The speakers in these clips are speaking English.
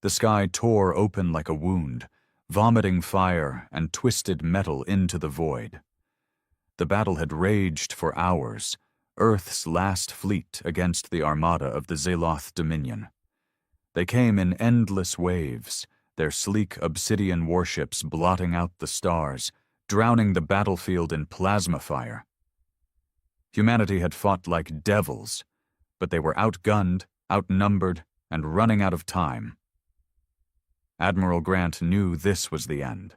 The sky tore open like a wound, vomiting fire and twisted metal into the void. The battle had raged for hours, Earth's last fleet against the armada of the Zeloth Dominion. They came in endless waves, their sleek obsidian warships blotting out the stars, drowning the battlefield in plasma fire. Humanity had fought like devils, but they were outgunned, outnumbered, and running out of time. Admiral Grant knew this was the end.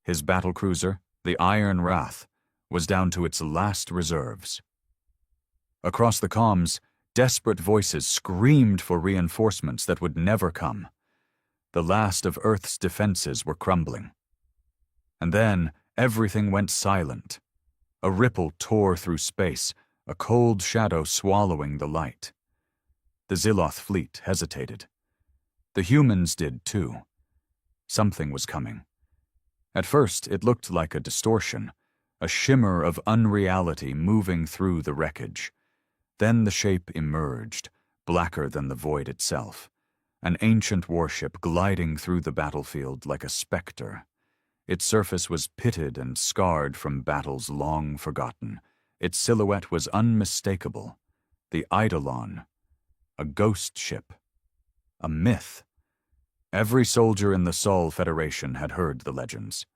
His battlecruiser, the Iron Wrath, was down to its last reserves. Across the comms, desperate voices screamed for reinforcements that would never come. The last of Earth's defenses were crumbling. And then everything went silent. A ripple tore through space, a cold shadow swallowing the light. The Zeloth fleet hesitated. The humans did too. Something was coming. At first, it looked like a distortion, a shimmer of unreality moving through the wreckage. Then the shape emerged, blacker than the void itself, an ancient warship gliding through the battlefield like a specter. Its surface was pitted and scarred from battles long forgotten. Its silhouette was unmistakable. The Eidolon, a ghost ship, a myth. Every soldier in the Sol Federation had heard the legends.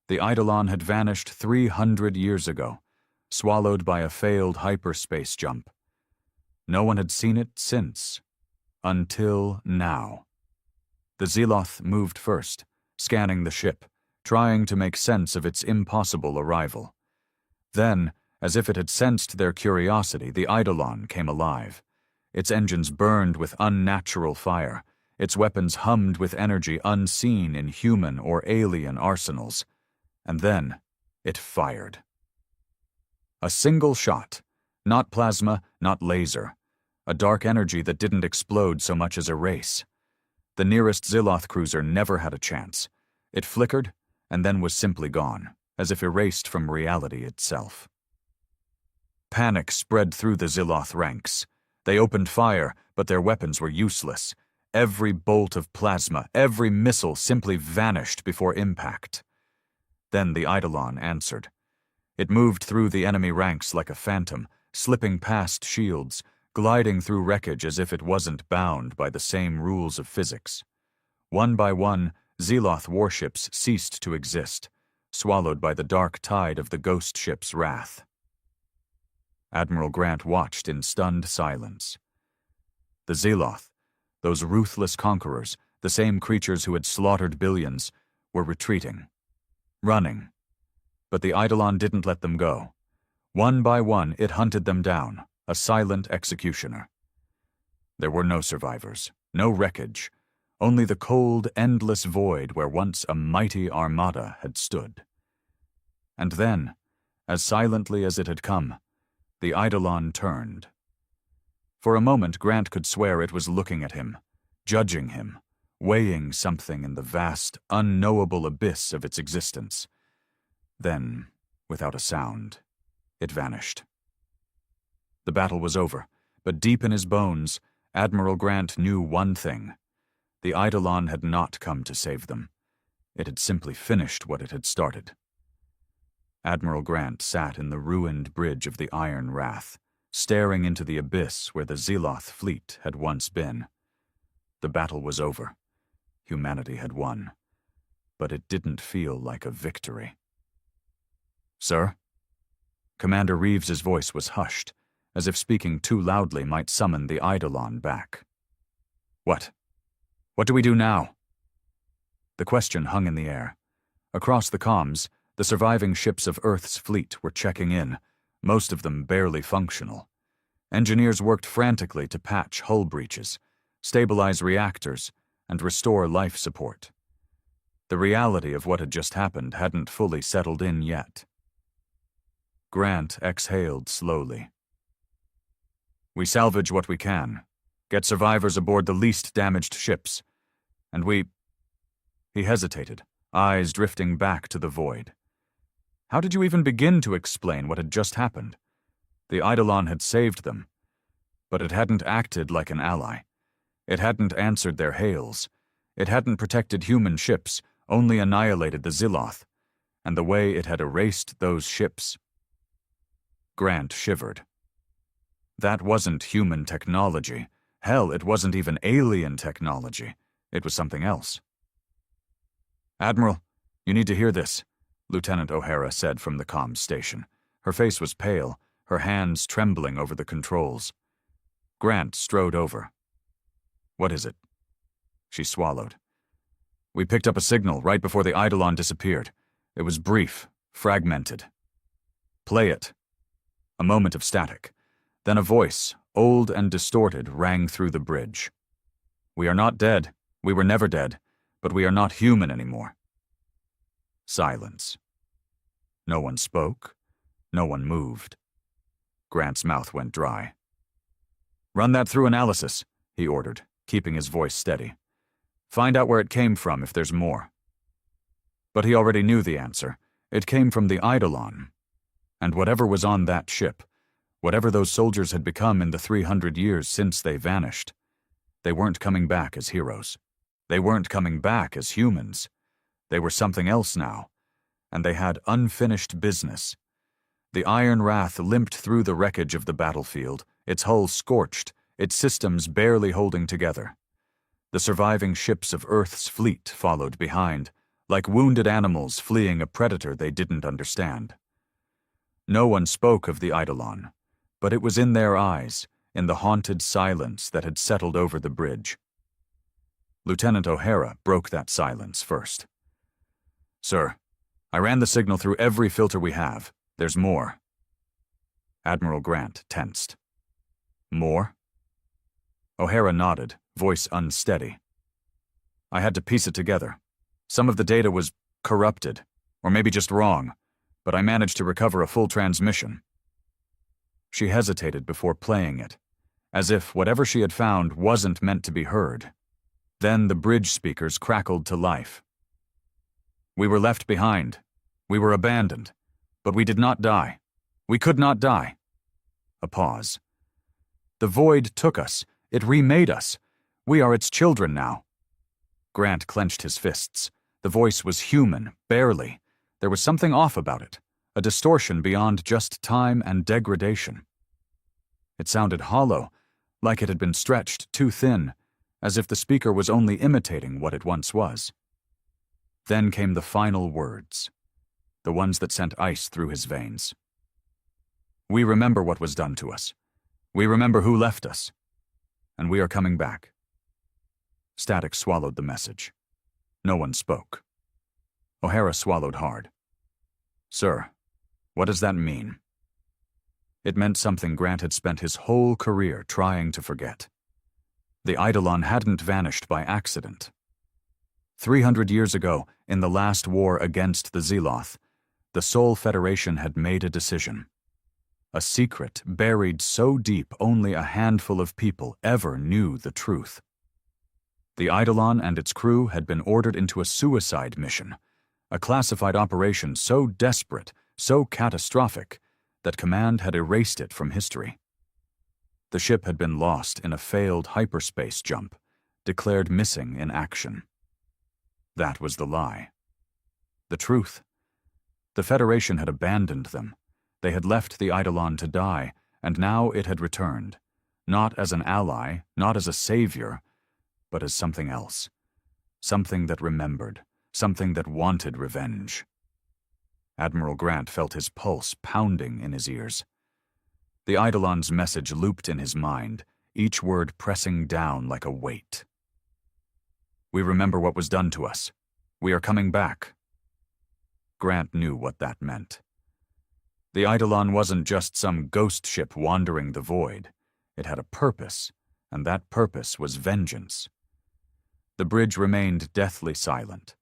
The Eidolon had vanished 300 years ago, swallowed by a failed hyperspace jump. No one had seen it since, until now. The Zeloth moved first, scanning the ship, trying to make sense of its impossible arrival. Then, as if it had sensed their curiosity, the Eidolon came alive. Its engines burned with unnatural fire. Its weapons hummed with energy unseen in human or alien arsenals. And then, it fired. A single shot, not plasma, not laser. A dark energy that didn't explode so much as erase. The nearest Zeloth cruiser never had a chance. It flickered, and then was simply gone, as if erased from reality itself. Panic spread through the Zeloth ranks. They opened fire, but their weapons were useless. Every bolt of plasma, every missile simply vanished before impact. Then the Eidolon answered. It moved through the enemy ranks like a phantom, slipping past shields, gliding through wreckage as if it wasn't bound by the same rules of physics. One by one, Zeloth warships ceased to exist, swallowed by the dark tide of the ghost ship's wrath. Admiral Grant watched in stunned silence. The Zeloth, those ruthless conquerors, the same creatures who had slaughtered billions, were retreating, running. But the Eidolon didn't let them go. One by one, it hunted them down, a silent executioner. There were no survivors, no wreckage, only the cold, endless void where once a mighty armada had stood. And then, as silently as it had come, the Eidolon turned. For a moment, Grant could swear it was looking at him, judging him, weighing something in the vast, unknowable abyss of its existence. Then, without a sound, it vanished. The battle was over, but deep in his bones, Admiral Grant knew one thing. The Eidolon had not come to save them. It had simply finished what it had started. Admiral Grant sat in the ruined bridge of the Iron Wrath, staring into the abyss where the Zeloth fleet had once been. The battle was over. Humanity had won. But it didn't feel like a victory. "Sir?" Commander Reeves's voice was hushed, as if speaking too loudly might summon the Eidolon back. "What? What do we do now?" The question hung in the air. Across the comms, the surviving ships of Earth's fleet were checking in, most of them barely functional. Engineers worked frantically to patch hull breaches, stabilize reactors, and restore life support. The reality of what had just happened hadn't fully settled in yet. Grant exhaled slowly. "We salvage what we can, get survivors aboard the least damaged ships, and we—" He hesitated, eyes drifting back to the void. How did you even begin to explain what had just happened? The Eidolon had saved them, but it hadn't acted like an ally. It hadn't answered their hails. It hadn't protected human ships, only annihilated the Ziloth, and the way it had erased those ships. Grant shivered. That wasn't human technology. Hell, it wasn't even alien technology. It was something else. "Admiral, you need to hear this," Lieutenant O'Hara said from the comms station. Her face was pale, her hands trembling over the controls. Grant strode over. "What is it?" She swallowed. "We picked up a signal right before the Eidolon disappeared. It was brief, fragmented." "Play it." A moment of static. Then a voice, old and distorted, rang through the bridge. "We are not dead. We were never dead. But we are not human anymore." Silence. No one spoke. No one moved. Grant's mouth went dry. "Run that through analysis," he ordered, keeping his voice steady. "Find out where it came from if there's more." But he already knew the answer. It came from the Eidolon. And whatever was on that ship, whatever those soldiers had become in the 300 years since they vanished, they weren't coming back as heroes. They weren't coming back as humans. They were something else now, and they had unfinished business. The Iron Wrath limped through the wreckage of the battlefield, its hull scorched, its systems barely holding together. The surviving ships of Earth's fleet followed behind, like wounded animals fleeing a predator they didn't understand. No one spoke of the Eidolon, but it was in their eyes, in the haunted silence that had settled over the bridge. Lieutenant O'Hara broke that silence first. "Sir, I ran the signal through every filter we have. There's more." Admiral Grant tensed. "More?" O'Hara nodded, voice unsteady. "I had to piece it together. Some of the data was corrupted, or maybe just wrong, but I managed to recover a full transmission." She hesitated before playing it, as if whatever she had found wasn't meant to be heard. Then the bridge speakers crackled to life. "We were left behind. We were abandoned. But we did not die. We could not die." A pause. "The void took us. It remade us. We are its children now." Grant clenched his fists. The voice was human, barely. There was something off about it, a distortion beyond just time and degradation. It sounded hollow, like it had been stretched too thin, as if the speaker was only imitating what it once was. Then came the final words, the ones that sent ice through his veins. "We remember what was done to us. We remember who left us. And we are coming back." Static swallowed the message. No one spoke. O'Hara swallowed hard. "Sir, what does that mean?" It meant something Grant had spent his whole career trying to forget. The Eidolon hadn't vanished by accident. 300 years ago, in the last war against the Ziloth, the Sol Federation had made a decision. A secret buried so deep only a handful of people ever knew the truth. The Eidolon and its crew had been ordered into a suicide mission, a classified operation so desperate, so catastrophic, that command had erased it from history. The ship had been lost in a failed hyperspace jump, declared missing in action. That was the lie. The truth. The Federation had abandoned them. They had left the Eidolon to die, and now it had returned, not as an ally, not as a savior, but as something else. Something that remembered, something that wanted revenge. Admiral Grant felt his pulse pounding in his ears. The Eidolon's message looped in his mind, each word pressing down like a weight. "We remember what was done to us. We are coming back." Grant knew what that meant. The Eidolon wasn't just some ghost ship wandering the void. It had a purpose, and that purpose was vengeance. The bridge remained deathly silent.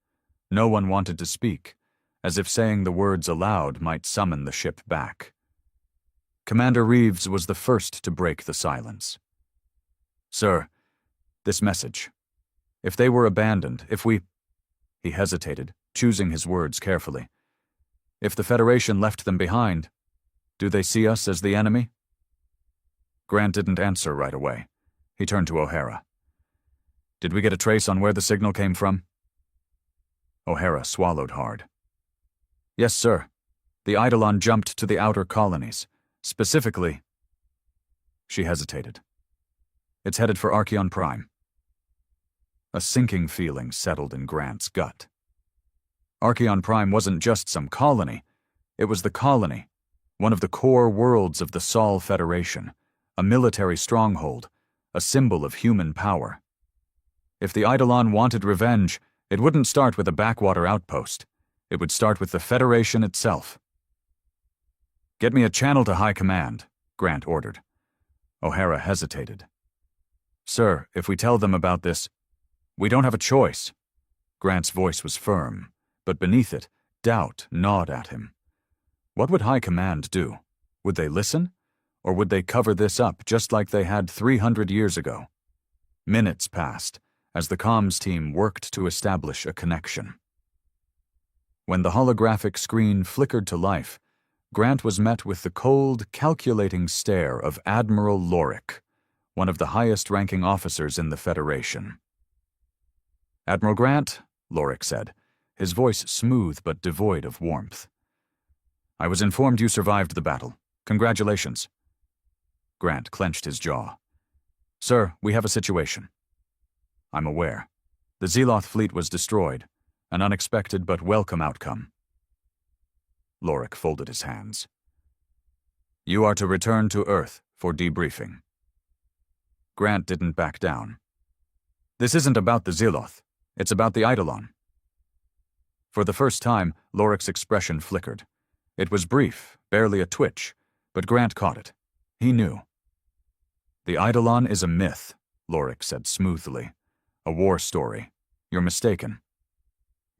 No one wanted to speak, as if saying the words aloud might summon the ship back. Commander Reeves was the first to break the silence. "Sir, this message. If they were abandoned, if we—" He hesitated, choosing his words carefully. "If the Federation left them behind, do they see us as the enemy?" Grant didn't answer right away. He turned to O'Hara. Did we get a trace on where the signal came from? O'Hara swallowed hard. Yes, sir. The Eidolon jumped to the outer colonies. Specifically... She hesitated. It's headed for Archeon Prime. A sinking feeling settled in Grant's gut. Archeon Prime wasn't just some colony. It was the colony, one of the core worlds of the Sol Federation, a military stronghold, a symbol of human power. If the Eidolon wanted revenge, it wouldn't start with a backwater outpost. It would start with the Federation itself. Get me a channel to High Command, Grant ordered. O'Hara hesitated. Sir, if we tell them about this, we don't have a choice. Grant's voice was firm, but beneath it, doubt gnawed at him. What would High Command do? Would they listen? Or would they cover this up just like they had 300 years ago? Minutes passed as the comms team worked to establish a connection. When the holographic screen flickered to life, Grant was met with the cold, calculating stare of Admiral Lorik, one of the highest-ranking officers in the Federation. Admiral Grant, Lorik said, his voice smooth but devoid of warmth. I was informed you survived the battle. Congratulations. Grant clenched his jaw. Sir, we have a situation. I'm aware. The Zeloth fleet was destroyed, an unexpected but welcome outcome. Lorik folded his hands. You are to return to Earth for debriefing. Grant didn't back down. This isn't about the Zeloth. It's about the Eidolon. For the first time, Lorik's expression flickered. It was brief, barely a twitch, but Grant caught it. He knew. The Eidolon is a myth, Lorik said smoothly. A war story. You're mistaken.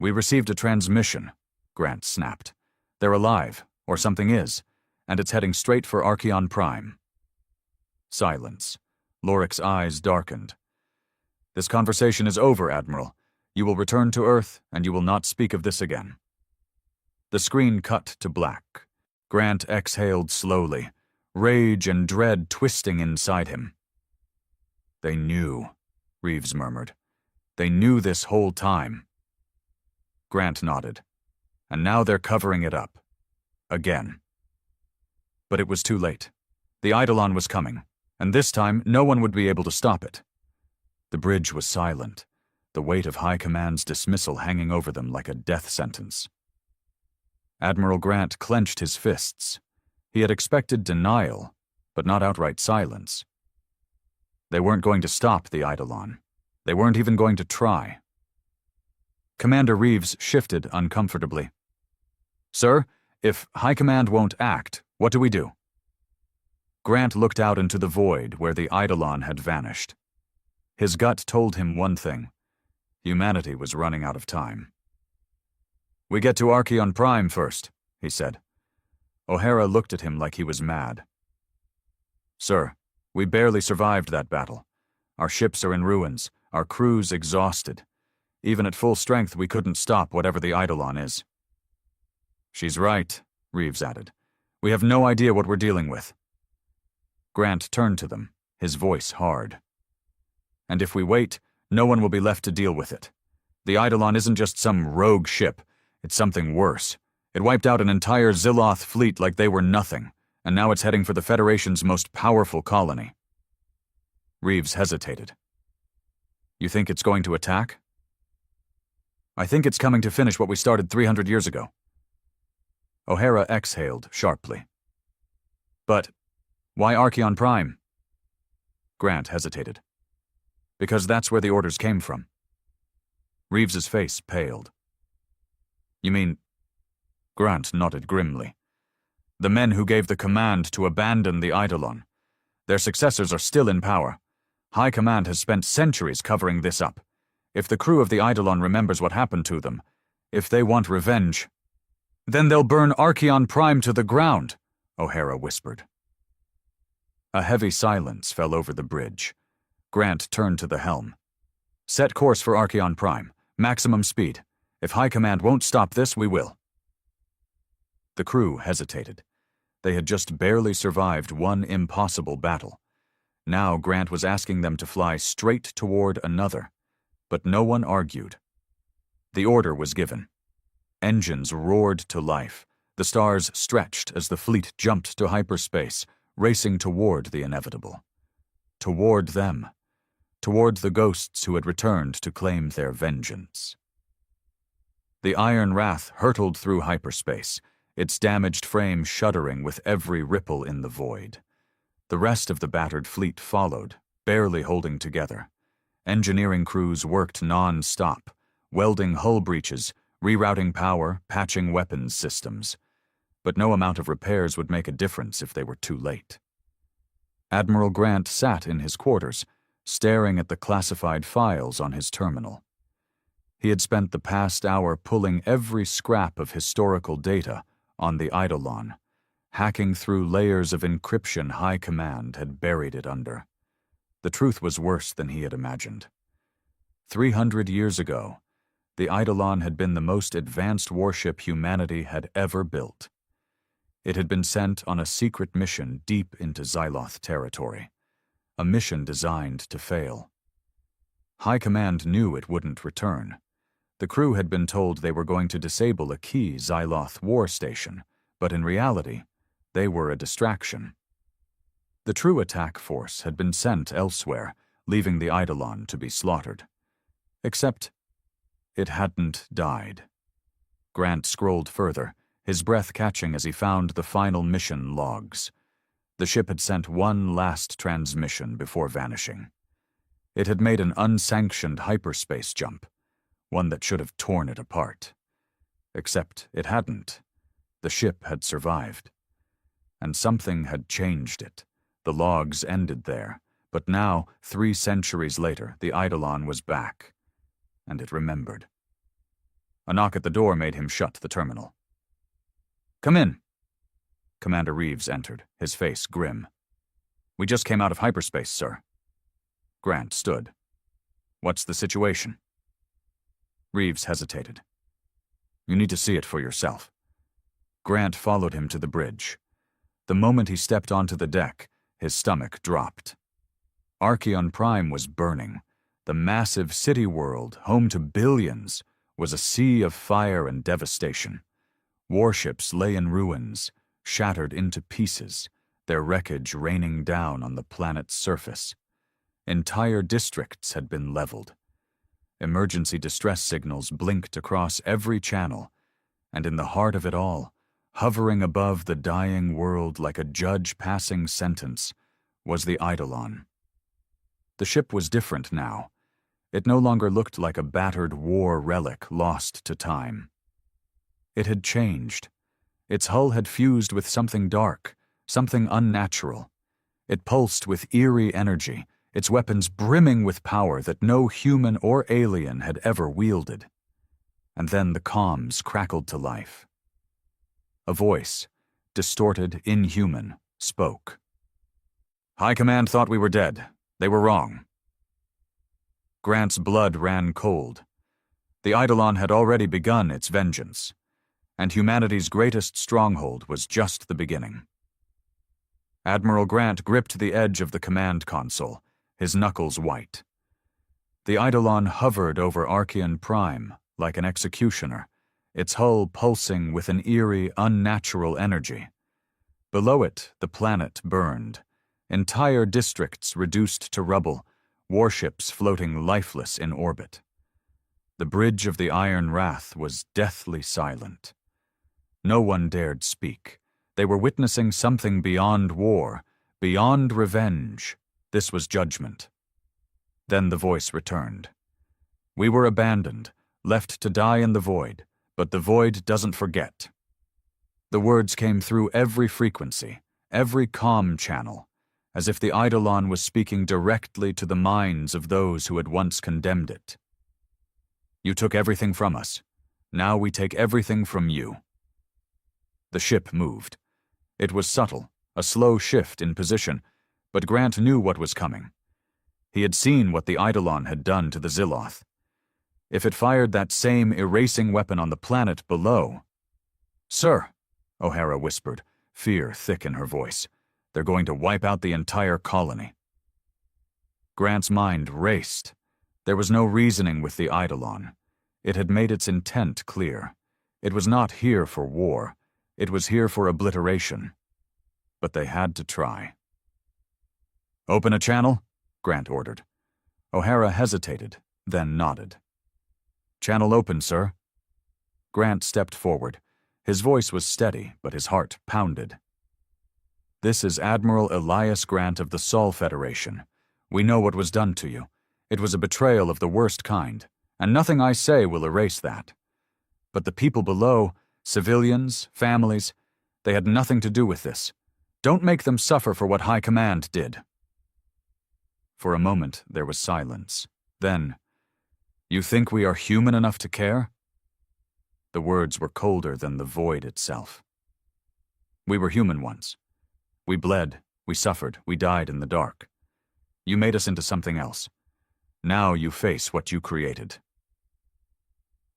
We received a transmission, Grant snapped. They're alive, or something is, and it's heading straight for Archeon Prime. Silence. Lorik's eyes darkened. This conversation is over, Admiral. You will return to Earth, and you will not speak of this again. The screen cut to black. Grant exhaled slowly, rage and dread twisting inside him. They knew, Reeves murmured. They knew this whole time. Grant nodded. And now they're covering it up. Again. But it was too late. The Eidolon was coming, and this time no one would be able to stop it. The bridge was silent, the weight of High Command's dismissal hanging over them like a death sentence. Admiral Grant clenched his fists. He had expected denial, but not outright silence. They weren't going to stop the Eidolon. They weren't even going to try. Commander Reeves shifted uncomfortably. Sir, if High Command won't act, what do we do? Grant looked out into the void where the Eidolon had vanished. His gut told him one thing. Humanity was running out of time. We get to Archeon Prime first, he said. O'Hara looked at him like he was mad. Sir, we barely survived that battle. Our ships are in ruins, our crews exhausted. Even at full strength, we couldn't stop whatever the Eidolon is. She's right, Reeves added. We have no idea what we're dealing with. Grant turned to them, his voice hard. And if we wait, no one will be left to deal with it. The Eidolon isn't just some rogue ship, it's something worse. It wiped out an entire Zeloth fleet like they were nothing, and now it's heading for the Federation's most powerful colony. Reeves hesitated. You think it's going to attack? I think it's coming to finish what we started 300 years ago. O'Hara exhaled sharply. But why Archeon Prime? Grant hesitated. Because that's where the orders came from. Reeves's face paled. You mean... Grant nodded grimly. The men who gave the command to abandon the Eidolon. Their successors are still in power. High Command has spent centuries covering this up. If the crew of the Eidolon remembers what happened to them, if they want revenge, then they'll burn Archeon Prime to the ground, O'Hara whispered. A heavy silence fell over the bridge. Grant turned to the helm. Set course for Archeon Prime. Maximum speed. If High Command won't stop this, we will. The crew hesitated. They had just barely survived one impossible battle. Now Grant was asking them to fly straight toward another, But no one argued. The order was given. Engines roared to life. The stars stretched as the fleet jumped to hyperspace, racing toward the inevitable. Toward them. Toward the ghosts who had returned to claim their vengeance. The Iron Wrath hurtled through hyperspace, its damaged frame shuddering with every ripple in the void. The rest of the battered fleet followed, barely holding together. Engineering crews worked non-stop, welding hull breaches, rerouting power, patching weapons systems. But no amount of repairs would make a difference if they were too late. Admiral Grant sat in his quarters, staring at the classified files on his terminal. He had spent the past hour pulling every scrap of historical data on the Eidolon, hacking through layers of encryption High Command had buried it under. The truth was worse than he had imagined. 300 years ago, the Eidolon had been the most advanced warship humanity had ever built. It had been sent on a secret mission deep into Xyloth territory, a mission designed to fail. High Command knew it wouldn't return. The crew had been told they were going to disable a key Xyloth war station, but in reality, they were a distraction. The true attack force had been sent elsewhere, leaving the Eidolon to be slaughtered. Except, it hadn't died. Grant scrolled further, his breath catching as he found the final mission logs. The ship had sent one last transmission before vanishing. It had made an unsanctioned hyperspace jump, one that should have torn it apart. Except it hadn't. The ship had survived. And something had changed it. The logs ended there, but now, 3 centuries later, the Eidolon was back. And it remembered. A knock at the door made him shut the terminal. "Come in." Commander Reeves entered, his face grim. "We just came out of hyperspace, sir." Grant stood. "What's the situation?" Reeves hesitated. "You need to see it for yourself." Grant followed him to the bridge. The moment he stepped onto the deck, his stomach dropped. Archeon Prime was burning. The massive city world, home to billions, was a sea of fire and devastation. Warships lay in ruins, shattered into pieces, their wreckage raining down on the planet's surface. Entire districts had been leveled. Emergency distress signals blinked across every channel, and in the heart of it all, hovering above the dying world like a judge passing sentence, was the Eidolon. The ship was different now. It no longer looked like a battered war relic lost to time. It had changed. Its hull had fused with something dark, something unnatural. It pulsed with eerie energy, its weapons brimming with power that no human or alien had ever wielded. And then the comms crackled to life. A voice, distorted, inhuman, spoke. "High Command thought we were dead. They were wrong." Grant's blood ran cold. The Eidolon had already begun its vengeance, and humanity's greatest stronghold was just the beginning. Admiral Grant gripped the edge of the command console, his knuckles white. The Eidolon hovered over Archeon Prime like an executioner, its hull pulsing with an eerie, unnatural energy. Below it, the planet burned, entire districts reduced to rubble, warships floating lifeless in orbit. The bridge of the Iron Wrath was deathly silent. No one dared speak. They were witnessing something beyond war, beyond revenge. This was judgment. Then the voice returned. "We were abandoned, left to die in the void, but the void doesn't forget." The words came through every frequency, every comm channel, as if the Eidolon was speaking directly to the minds of those who had once condemned it. "You took everything from us. Now we take everything from you." The ship moved. It was subtle, a slow shift in position, but Grant knew what was coming. He had seen what the Eidolon had done to the Xyloth. If it fired that same erasing weapon on the planet below— "Sir," O'Hara whispered, fear thick in her voice, "they're going to wipe out the entire colony." Grant's mind raced. There was no reasoning with the Eidolon. It had made its intent clear. It was not here for war. It was here for obliteration. But they had to try. "Open a channel," Grant ordered. O'Hara hesitated, then nodded. "Channel open, sir." Grant stepped forward. His voice was steady, but his heart pounded. "This is Admiral Elias Grant of the Sol Federation. We know what was done to you. It was a betrayal of the worst kind, and nothing I say will erase that. But the people below, civilians, families, they had nothing to do with this. Don't make them suffer for what High Command did." For a moment, there was silence. Then, "You think we are human enough to care?" The words were colder than the void itself. "We were human once. We bled, we suffered, we died in the dark. You made us into something else. Now you face what you created."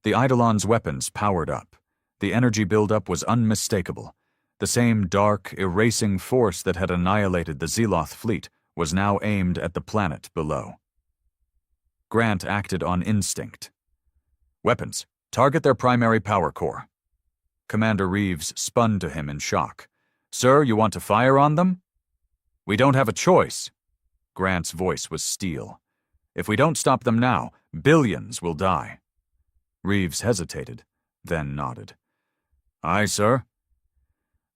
The Eidolon's weapons powered up. The energy buildup was unmistakable. The same dark, erasing force that had annihilated the Zeloth fleet was now aimed at the planet below. Grant acted on instinct. "Weapons, target their primary power core." Commander Reeves spun to him in shock. "Sir, you want to fire on them?" "We don't have a choice." Grant's voice was steel. "If we don't stop them now, billions will die." Reeves hesitated, then nodded. "Aye, sir."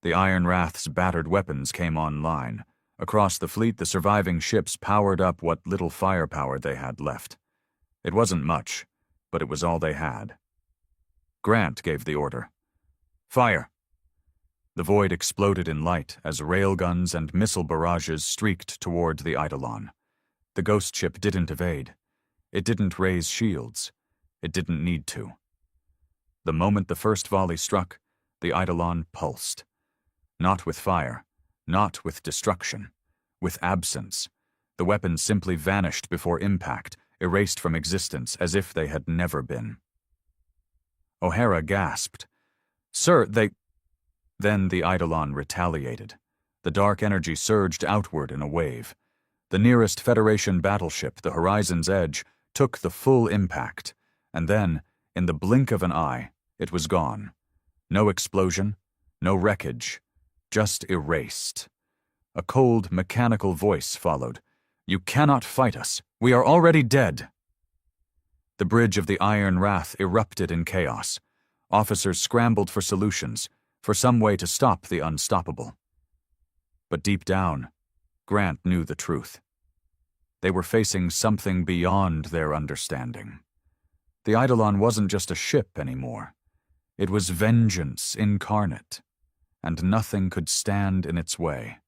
The Iron Wrath's battered weapons came online. Across the fleet, the surviving ships powered up what little firepower they had left. It wasn't much, but it was all they had. Grant gave the order. "Fire!" The void exploded in light as railguns and missile barrages streaked toward the Eidolon. The ghost ship didn't evade. It didn't raise shields. It didn't need to. The moment the first volley struck, the Eidolon pulsed. Not with fire, not with destruction, with absence. The weapons simply vanished before impact, erased from existence as if they had never been. O'Hara gasped. "Sir, they—" Then the Eidolon retaliated. The dark energy surged outward in a wave. The nearest Federation battleship, the Horizon's Edge, took the full impact, and then, in the blink of an eye, it was gone. No explosion, no wreckage, just erased. A cold, mechanical voice followed. "You cannot fight us. We are already dead." The bridge of the Iron Wrath erupted in chaos. Officers scrambled for solutions, for some way to stop the unstoppable. But deep down, Grant knew the truth. They were facing something beyond their understanding. The Eidolon wasn't just a ship anymore. It was vengeance incarnate, and nothing could stand in its way.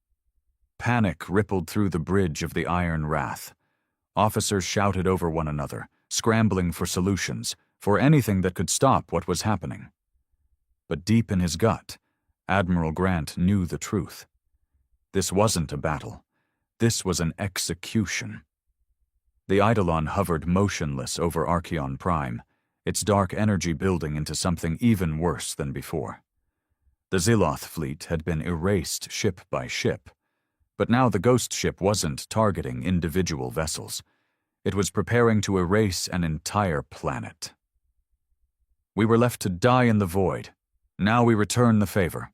Panic rippled through the bridge of the Iron Wrath. Officers shouted over one another, scrambling for solutions, for anything that could stop what was happening. But deep in his gut, Admiral Grant knew the truth. This wasn't a battle. This was an execution. The Eidolon hovered motionless over Archeon Prime, its dark energy building into something even worse than before. The Zeloth fleet had been erased ship by ship, but now the ghost ship wasn't targeting individual vessels. It was preparing to erase an entire planet. "We were left to die in the void. Now we return the favor."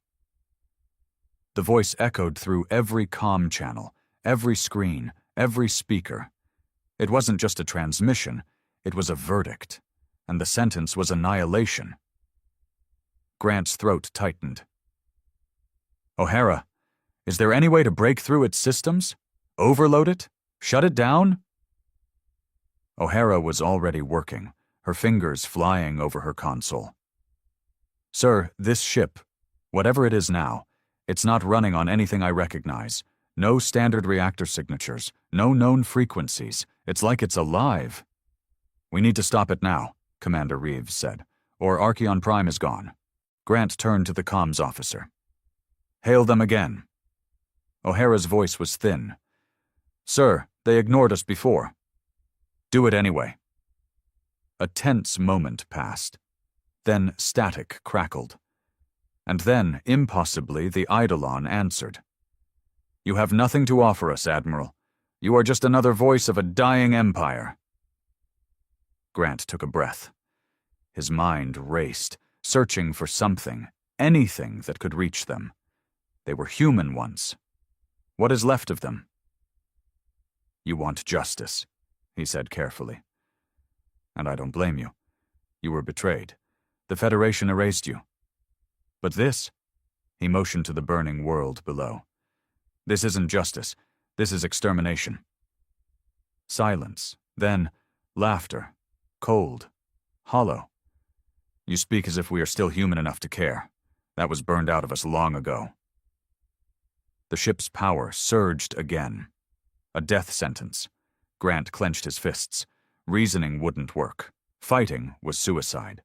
The voice echoed through every comm channel, every screen, every speaker. It wasn't just a transmission, it was a verdict, and the sentence was annihilation. Grant's throat tightened. "O'Hara, is there any way to break through its systems? Overload it? Shut it down?" O'Hara was already working, her fingers flying over her console. "Sir, this ship, whatever it is now, it's not running on anything I recognize. No standard reactor signatures, no known frequencies. It's like it's alive." "We need to stop it now," Commander Reeves said, "or Archeon Prime is gone." Grant turned to the comms officer. "Hail them again." O'Hara's voice was thin. "Sir, they ignored us before." "Do it anyway." A tense moment passed. Then static crackled. And then, impossibly, the Eidolon answered. "You have nothing to offer us, Admiral. You are just another voice of a dying empire." Grant took a breath. His mind raced, searching for something, anything that could reach them. They were human once. What is left of them? You want justice, he said carefully. And I don't blame you. You were betrayed. The Federation erased you. But this? He motioned to the burning world below. This isn't justice. This is extermination. Silence. Then, laughter. Cold. Hollow. You speak as if we are still human enough to care. That was burned out of us long ago. The ship's power surged again. A death sentence. Grant clenched his fists. Reasoning wouldn't work. Fighting was suicide.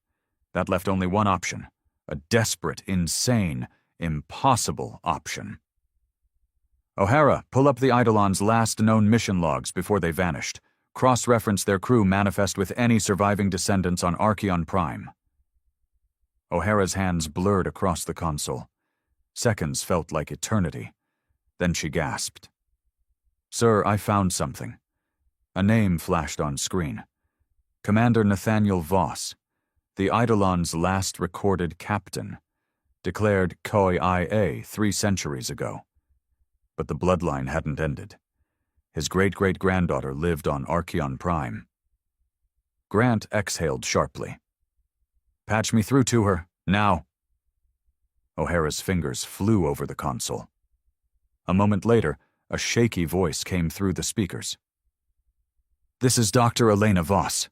That left only one option. A desperate, insane, impossible option. O'Hara, pull up the Eidolon's last known mission logs before they vanished. Cross-reference their crew manifest with any surviving descendants on Archeon Prime. O'Hara's hands blurred across the console. Seconds felt like eternity. Then she gasped. Sir, I found something. A name flashed on screen. Commander Nathaniel Voss, the Eidolon's last recorded captain, declared Koi IA 3 centuries ago. But the bloodline hadn't ended. His great-great-granddaughter lived on Archeon Prime. Grant exhaled sharply. Patch me through to her, now. O'Hara's fingers flew over the console. A moment later, a shaky voice came through the speakers. This is Dr. Elena Voss.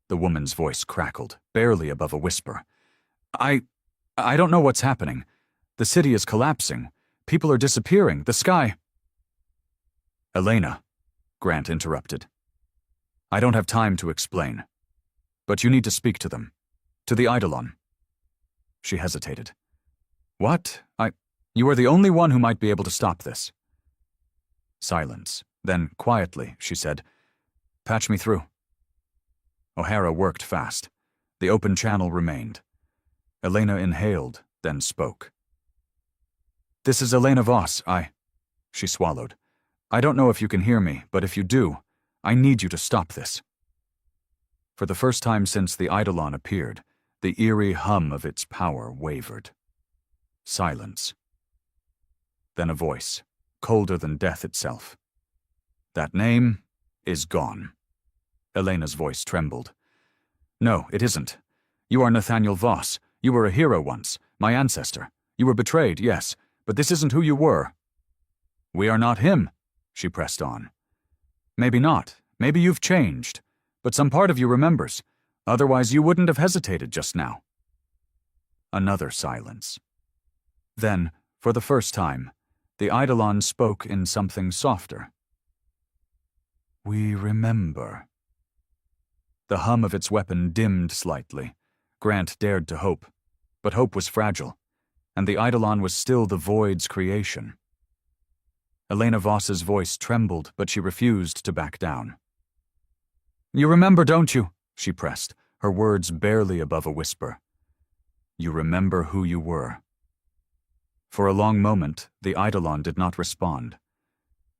The woman's voice crackled, barely above a whisper. I don't know what's happening. The city is collapsing. People are disappearing. The sky... Elena, Grant interrupted. I don't have time to explain. But you need to speak to them. To the Eidolon. She hesitated. What? You are the only one who might be able to stop this. Silence. Then, quietly, she said, Patch me through. O'Hara worked fast. The open channel remained. Elena inhaled, then spoke. This is Elena Voss. She swallowed. I don't know if you can hear me, but if you do, I need you to stop this. For the first time since the Eidolon appeared, the eerie hum of its power wavered. Silence. Then a voice, colder than death itself. That name is gone. Elena's voice trembled. No, it isn't. You are Nathaniel Voss. You were a hero once, my ancestor. You were betrayed, yes, but this isn't who you were. We are not him, she pressed on. Maybe not. Maybe you've changed. But some part of you remembers. Otherwise you wouldn't have hesitated just now. Another silence. Then, for the first time, the Eidolon spoke in something softer. We remember. The hum of its weapon dimmed slightly. Grant dared to hope. But hope was fragile, and the Eidolon was still the Void's creation. Elena Voss's voice trembled, but she refused to back down. You remember, don't you? She pressed, her words barely above a whisper. You remember who you were. For a long moment, the Eidolon did not respond.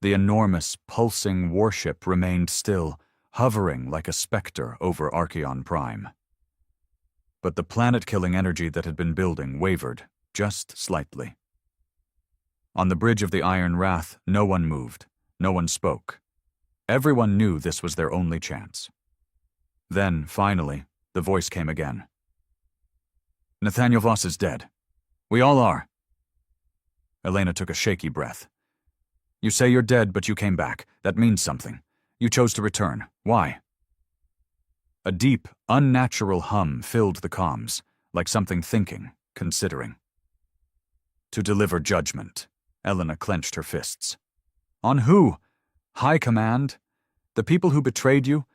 The enormous, pulsing warship remained still, hovering like a specter over Archeon Prime. But the planet-killing energy that had been building wavered, just slightly. On the bridge of the Iron Wrath, no one moved, no one spoke. Everyone knew this was their only chance. Then, finally, the voice came again. Nathaniel Voss is dead. We all are. Elena took a shaky breath. You say you're dead, but you came back. That means something. You chose to return. Why? A deep, unnatural hum filled the comms, like something thinking, considering. To deliver judgment. Elena clenched her fists. On who? High Command? The people who betrayed you?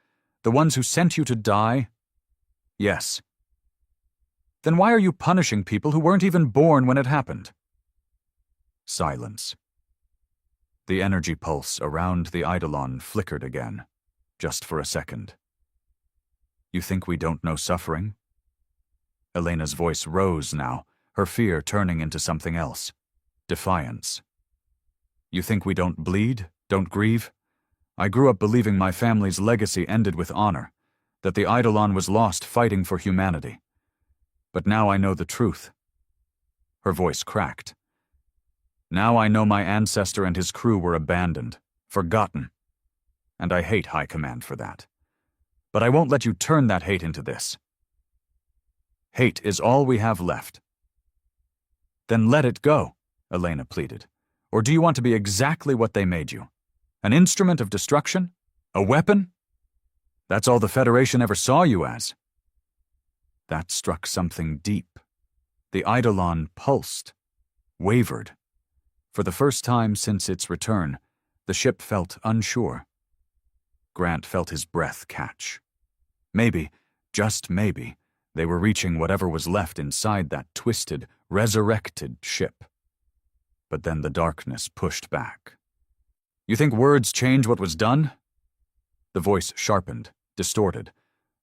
The ones who sent you to die? Yes. Then why are you punishing people who weren't even born when it happened? Silence. The energy pulse around the Eidolon flickered again, just for a second. You think we don't know suffering? Elena's voice rose now, her fear turning into something else. Defiance. You think we don't bleed, don't grieve? I grew up believing my family's legacy ended with honor. that the Eidolon was lost fighting for humanity. But now I know the truth. Her voice cracked. Now I know my ancestor and his crew were abandoned, forgotten. And I hate High Command for that. But I won't let you turn that hate into this. Hate is all we have left. Then let it go, Elena pleaded. Or do you want to be exactly what they made you? An instrument of destruction? A weapon? That's all the Federation ever saw you as. That struck something deep. The Eidolon pulsed, wavered. For the first time since its return, the ship felt unsure. Grant felt his breath catch. Maybe, just maybe, they were reaching whatever was left inside that twisted, resurrected ship. But then the darkness pushed back. You think words change what was done? The voice sharpened, distorted,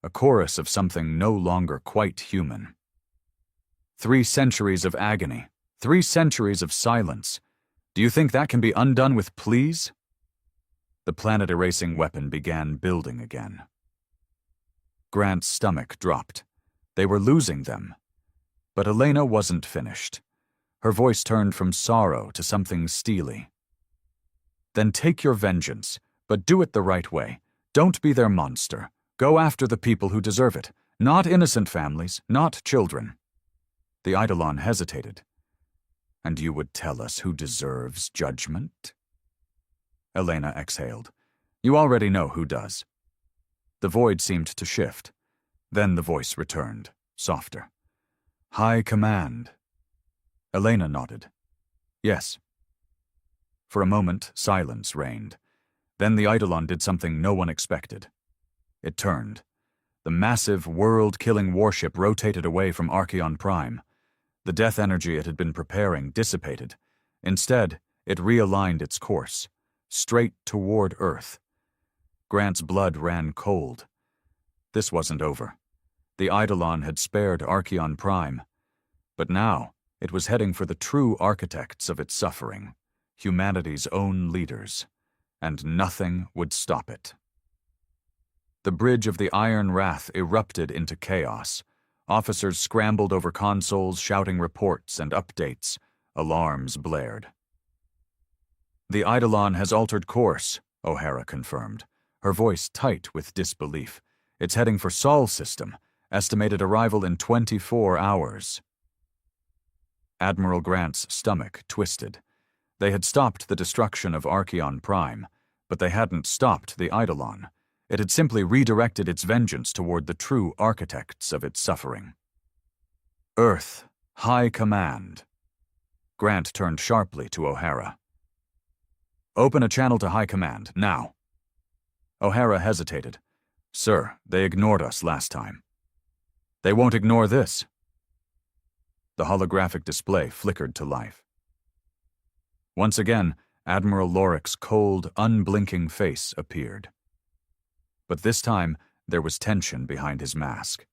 a chorus of something no longer quite human. 3 centuries of agony, 3 centuries of silence. Do you think that can be undone with pleas? The planet-erasing weapon began building again. Grant's stomach dropped. They were losing them. But Elena wasn't finished. Her voice turned from sorrow to something steely. Then take your vengeance, but do it the right way. Don't be their monster. Go after the people who deserve it, not innocent families, not children. The Eidolon hesitated. And you would tell us who deserves judgment? Elena exhaled. You already know who does. The void seemed to shift. Then the voice returned, softer. High Command. Elena nodded. Yes. For a moment, silence reigned. Then the Eidolon did something no one expected. It turned. The massive, world-killing warship rotated away from Archeon Prime. The death energy it had been preparing dissipated. Instead, it realigned its course, straight toward Earth. Grant's blood ran cold. This wasn't over. The Eidolon had spared Archeon Prime. But now, it was heading for the true architects of its suffering, humanity's own leaders, and nothing would stop it. The bridge of the Iron Wrath erupted into chaos. Officers scrambled over consoles, shouting reports and updates. Alarms blared. The Eidolon has altered course, O'Hara confirmed, her voice tight with disbelief. It's heading for Sol system, estimated arrival in 24 hours. Admiral Grant's stomach twisted. They had stopped the destruction of Archeon Prime, but they hadn't stopped the Eidolon. It had simply redirected its vengeance toward the true architects of its suffering. Earth, High Command. Grant turned sharply to O'Hara. Open a channel to High Command, now. O'Hara hesitated. Sir, they ignored us last time. They won't ignore this. The holographic display flickered to life. Once again, Admiral Lorik's cold, unblinking face appeared. But this time, there was tension behind his mask.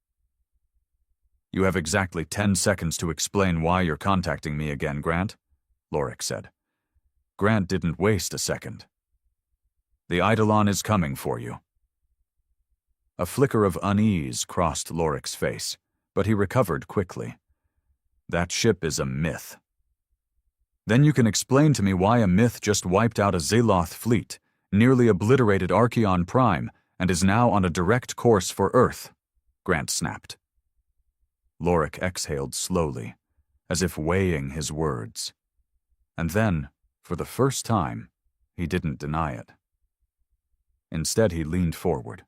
You have exactly 10 seconds to explain why you're contacting me again, Grant, Lorik said. Grant didn't waste a second. The Eidolon is coming for you. A flicker of unease crossed Lorik's face, but he recovered quickly. That ship is a myth. Then you can explain to me why a myth just wiped out a Zeloth fleet, nearly obliterated Archeon Prime, and is now on a direct course for Earth, Grant snapped. Lorik exhaled slowly, as if weighing his words. And then, for the first time, he didn't deny it. Instead, he leaned forward.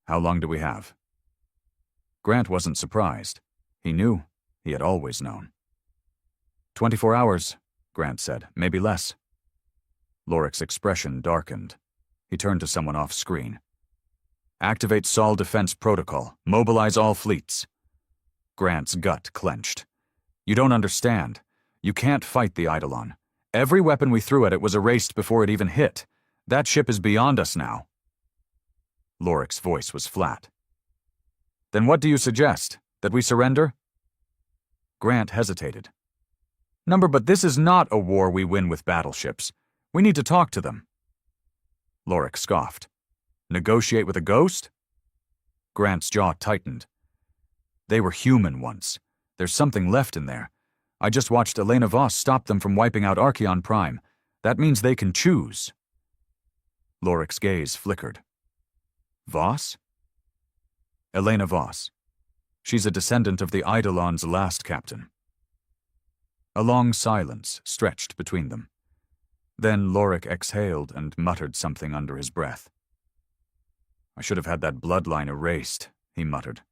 How long do we have? Grant wasn't surprised. He knew. He had always known. 24 hours, Grant said, maybe less. Lorik's expression darkened. He turned to someone off-screen. Activate Sol Defense Protocol. Mobilize all fleets. Grant's gut clenched. You don't understand. You can't fight the Eidolon. Every weapon we threw at it was erased before it even hit. That ship is beyond us now. Lorik's voice was flat. Then what do you suggest? That we surrender? Grant hesitated. But this is not a war we win with battleships. We need to talk to them. Lorik scoffed. Negotiate with a ghost? Grant's jaw tightened. They were human once. There's something left in there. I just watched Elena Voss stop them from wiping out Archeon Prime. That means they can choose. Lorik's gaze flickered. Voss? Elena Voss. She's a descendant of the Eidolon's last captain. A long silence stretched between them. Then Lorik exhaled and muttered something under his breath. I should have had that bloodline erased, he muttered.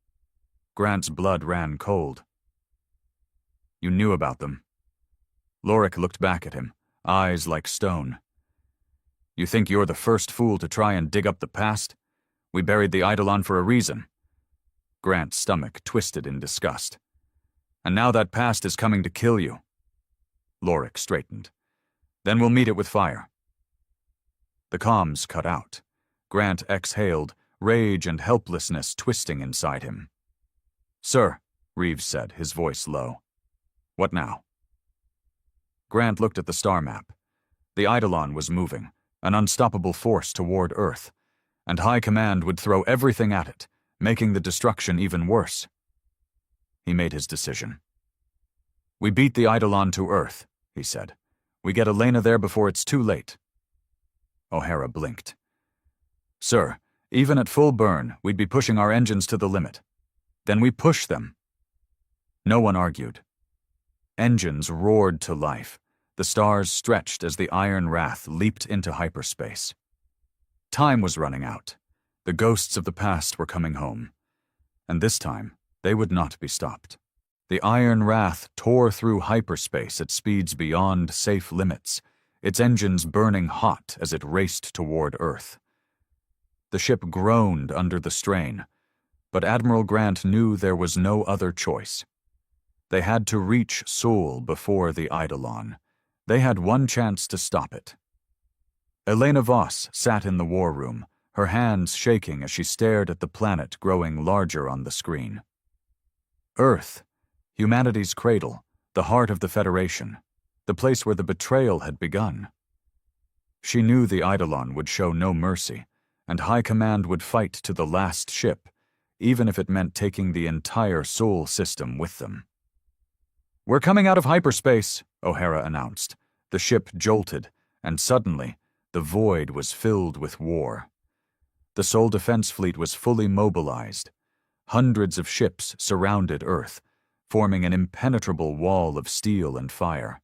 Grant's blood ran cold. You knew about them. Lorik looked back at him, eyes like stone. You think you're the first fool to try and dig up the past? We buried the Eidolon for a reason. Grant's stomach twisted in disgust. And now that past is coming to kill you. Lorik straightened. Then we'll meet it with fire. The comms cut out. Grant exhaled, rage and helplessness twisting inside him. Sir, Reeves said, his voice low. What now? Grant looked at the star map. The Eidolon was moving, an unstoppable force toward Earth, and High Command would throw everything at it, making the destruction even worse. He made his decision. We beat the Eidolon to Earth, he said. We get Elena there before it's too late. O'Hara blinked. Sir, even at full burn, we'd be pushing our engines to the limit. Then we push them. No one argued. Engines roared to life. The stars stretched as the Iron Wrath leaped into hyperspace. Time was running out. The ghosts of the past were coming home. And this time, they would not be stopped. The Iron Wrath tore through hyperspace at speeds beyond safe limits, its engines burning hot as it raced toward Earth. The ship groaned under the strain, but Admiral Grant knew there was no other choice. They had to reach Seoul before the Eidolon. They had one chance to stop it. Elena Voss sat in the war room, her hands shaking as she stared at the planet growing larger on the screen. Earth, humanity's cradle, the heart of the Federation, the place where the betrayal had begun. She knew the Eidolon would show no mercy, and High Command would fight to the last ship, even if it meant taking the entire Seoul system with them. We're coming out of hyperspace, O'Hara announced. The ship jolted, and suddenly, the void was filled with war. The Seoul Defense Fleet was fully mobilized. Hundreds of ships surrounded Earth, forming an impenetrable wall of steel and fire.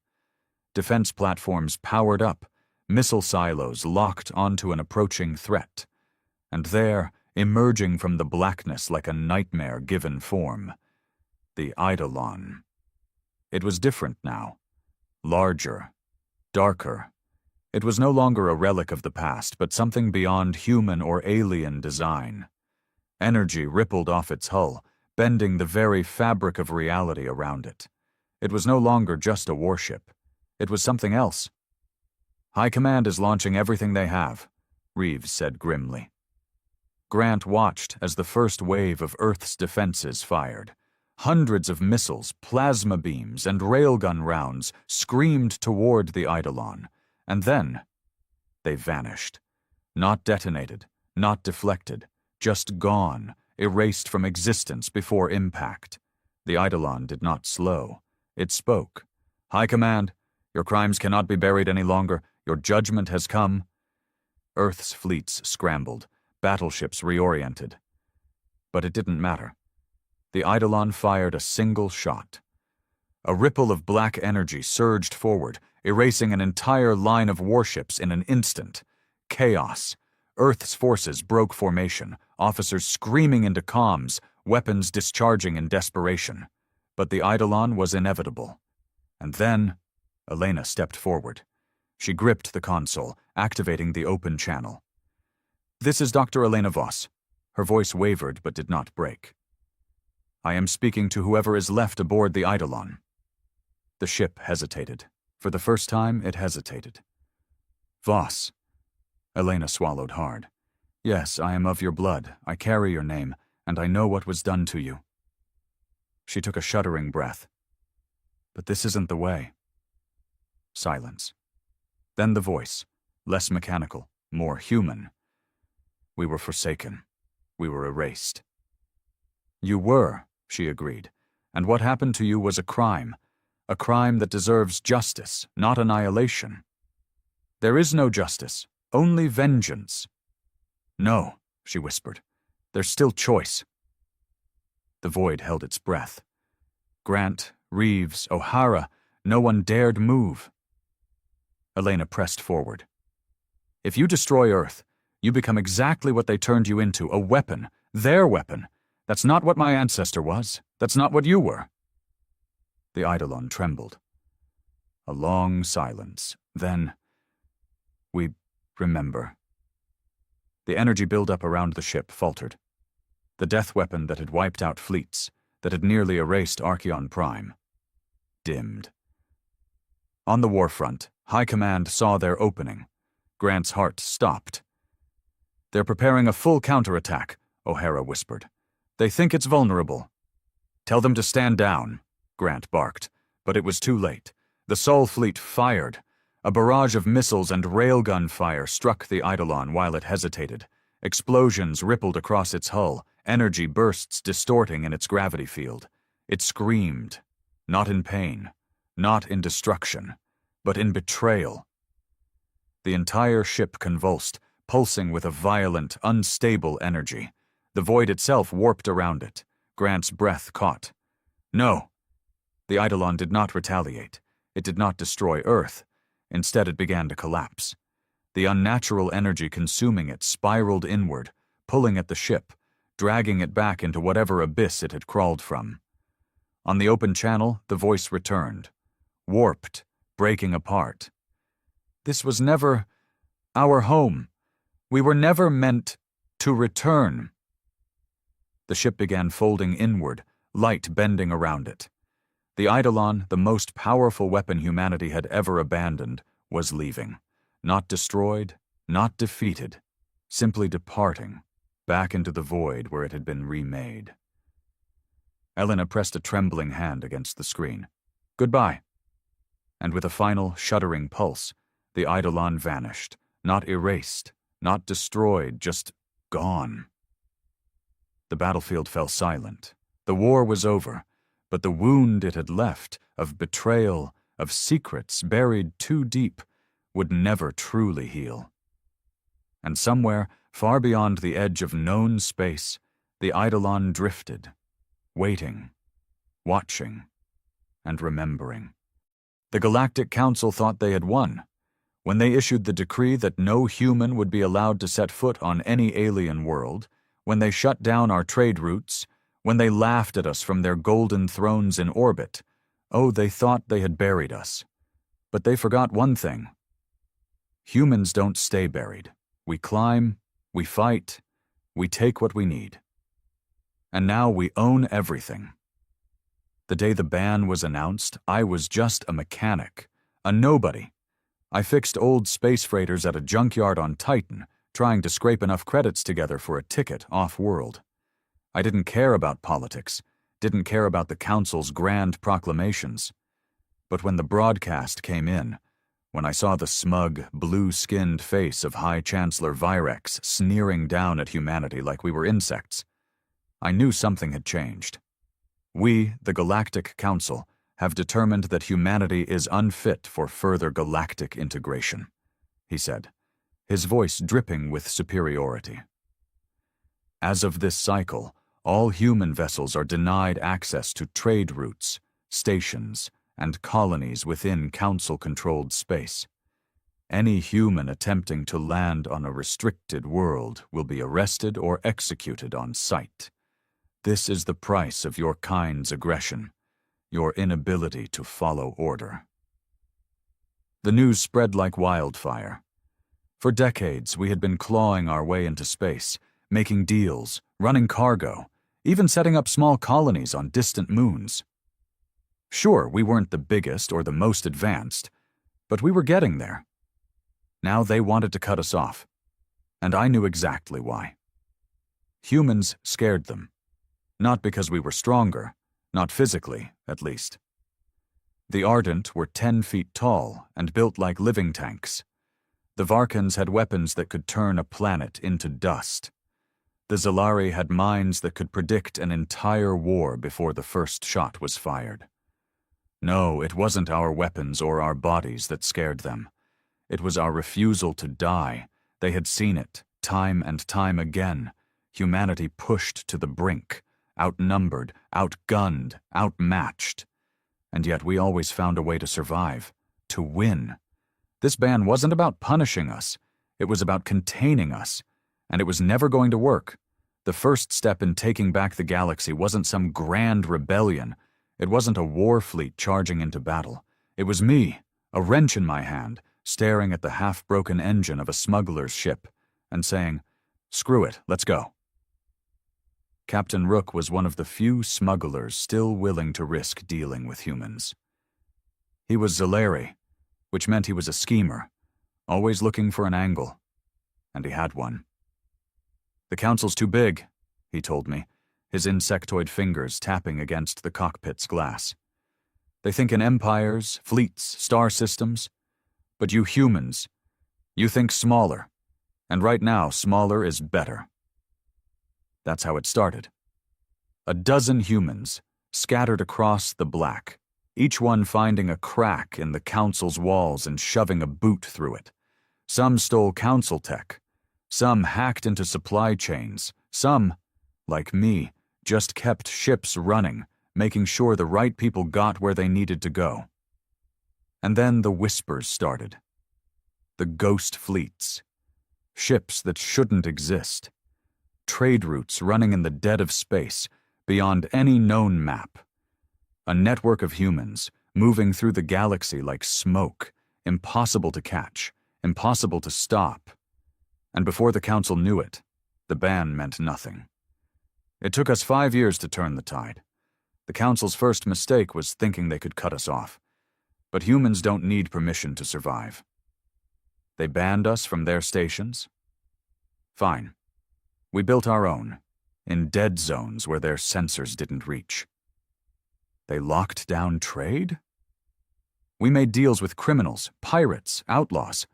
Defense platforms powered up, missile silos locked onto an approaching threat. And there, emerging from the blackness like a nightmare given form, the Eidolon. It was different now. Larger. Darker. It was no longer a relic of the past, but something beyond human or alien design. Energy rippled off its hull, bending the very fabric of reality around it. It was no longer just a warship. It was something else. High Command is launching everything they have, Reeves said grimly. Grant watched as the first wave of Earth's defenses fired. Hundreds of missiles, plasma beams, and railgun rounds screamed toward the Eidolon, and then they vanished. Not detonated, not deflected, just gone, erased from existence before impact. The Eidolon did not slow. It spoke. High Command, your crimes cannot be buried any longer. Your judgment has come. Earth's fleets scrambled, battleships reoriented. But it didn't matter. The Eidolon fired a single shot. A ripple of black energy surged forward, erasing an entire line of warships in an instant. Chaos. Earth's forces broke formation, officers screaming into comms, weapons discharging in desperation. But the Eidolon was inevitable. And then, Elena stepped forward. She gripped the console, activating the open channel. This is Dr. Elena Voss. Her voice wavered but did not break. I am speaking to whoever is left aboard the Eidolon. The ship hesitated. For the first time, it hesitated. Voss. Elena swallowed hard. Yes, I am of your blood. I carry your name, and I know what was done to you. She took a shuddering breath. But this isn't the way. Silence. Then the voice, less mechanical, more human. We were forsaken. We were erased. You were, she agreed, and what happened to you was a crime that deserves justice, not annihilation. There is no justice, only vengeance. No, she whispered, there's still choice. The void held its breath. Grant, Reeves, O'Hara, no one dared move. Elena pressed forward. If you destroy Earth, you become exactly what they turned you into, a weapon, their weapon. That's not what my ancestor was. That's not what you were. The Eidolon trembled. A long silence. Then, we remember. The energy buildup around the ship faltered. The death weapon that had wiped out fleets, that had nearly erased Archeon Prime, dimmed. On the warfront, High Command saw their opening. Grant's heart stopped. They're preparing a full counterattack, O'Hara whispered. They think it's vulnerable. Tell them to stand down, Grant barked, but it was too late. The Sol fleet fired. A barrage of missiles and railgun fire struck the Eidolon while it hesitated. Explosions rippled across its hull, energy bursts distorting in its gravity field. It screamed, not in pain, not in destruction, but in betrayal. The entire ship convulsed, pulsing with a violent, unstable energy. The void itself warped around it. Grant's breath caught. No! The Eidolon did not retaliate. It did not destroy Earth. Instead, it began to collapse. The unnatural energy consuming it spiraled inward, pulling at the ship, dragging it back into whatever abyss it had crawled from. On the open channel, the voice returned, warped, breaking apart. This was never our home. We were never meant to return. The ship began folding inward, light bending around it. The Eidolon, the most powerful weapon humanity had ever abandoned, was leaving. Not destroyed, not defeated, simply departing, back into the void where it had been remade. Elena pressed a trembling hand against the screen. Goodbye. And with a final, shuddering pulse, the Eidolon vanished, not erased, not destroyed, just gone. The battlefield fell silent. The war was over, but the wound it had left, of betrayal, of secrets buried too deep, would never truly heal. And somewhere, far beyond the edge of known space, the Eidolon drifted, waiting, watching, and remembering. The Galactic Council thought they had won. When they issued the decree that no human would be allowed to set foot on any alien world, when they shut down our trade routes, when they laughed at us from their golden thrones in orbit, oh, they thought they had buried us. But they forgot one thing. Humans don't stay buried. We climb, we fight, we take what we need. And now we own everything. The day the ban was announced, I was just a mechanic, a nobody. I fixed old space freighters at a junkyard on Titan, trying to scrape enough credits together for a ticket off-world. I didn't care about politics, didn't care about the Council's grand proclamations. But when the broadcast came in, when I saw the smug, blue-skinned face of High Chancellor Virex sneering down at humanity like we were insects, I knew something had changed. We, the Galactic Council, have determined that humanity is unfit for further galactic integration, he said, his voice dripping with superiority. As of this cycle, all human vessels are denied access to trade routes, stations, and colonies within Council-controlled space. Any human attempting to land on a restricted world will be arrested or executed on sight. This is the price of your kind's aggression, your inability to follow order. The news spread like wildfire. For decades, we had been clawing our way into space, making deals, running cargo, even setting up small colonies on distant moons. Sure, we weren't the biggest or the most advanced, but we were getting there. Now they wanted to cut us off, and I knew exactly why. Humans scared them, not because we were stronger, not physically, at least. The Ardent were 10 feet tall and built like living tanks. The Varkans had weapons that could turn a planet into dust. The Zalari had minds that could predict an entire war before the first shot was fired. No, it wasn't our weapons or our bodies that scared them. It was our refusal to die. They had seen it, time and time again. Humanity pushed to the brink, outnumbered, outgunned, outmatched. And yet we always found a way to survive, to win. This ban wasn't about punishing us. It was about containing us. And it was never going to work. The first step in taking back the galaxy wasn't some grand rebellion. It wasn't a war fleet charging into battle. It was me, a wrench in my hand, staring at the half-broken engine of a smuggler's ship, and saying, "Screw it, let's go." Captain Rook was one of the few smugglers still willing to risk dealing with humans. He was Zalari, which meant he was a schemer, always looking for an angle. And he had one. "The Council's too big," he told me, his insectoid fingers tapping against the cockpit's glass. "They think in empires, fleets, star systems. But you humans, you think smaller. And right now, smaller is better." That's how it started. A dozen humans, scattered across the black, each one finding a crack in the Council's walls and shoving a boot through it. Some stole Council tech. Some hacked into supply chains. Some, like me, just kept ships running, making sure the right people got where they needed to go. And then the whispers started. The ghost fleets. Ships that shouldn't exist. Trade routes running in the dead of space, beyond any known map. A network of humans, moving through the galaxy like smoke, impossible to catch, impossible to stop. And before the Council knew it, the ban meant nothing. It took us 5 years to turn the tide. The Council's first mistake was thinking they could cut us off. But humans don't need permission to survive. They banned us from their stations. Fine. We built our own, in dead zones where their sensors didn't reach. They locked down trade? We made deals with criminals, pirates, outlaws,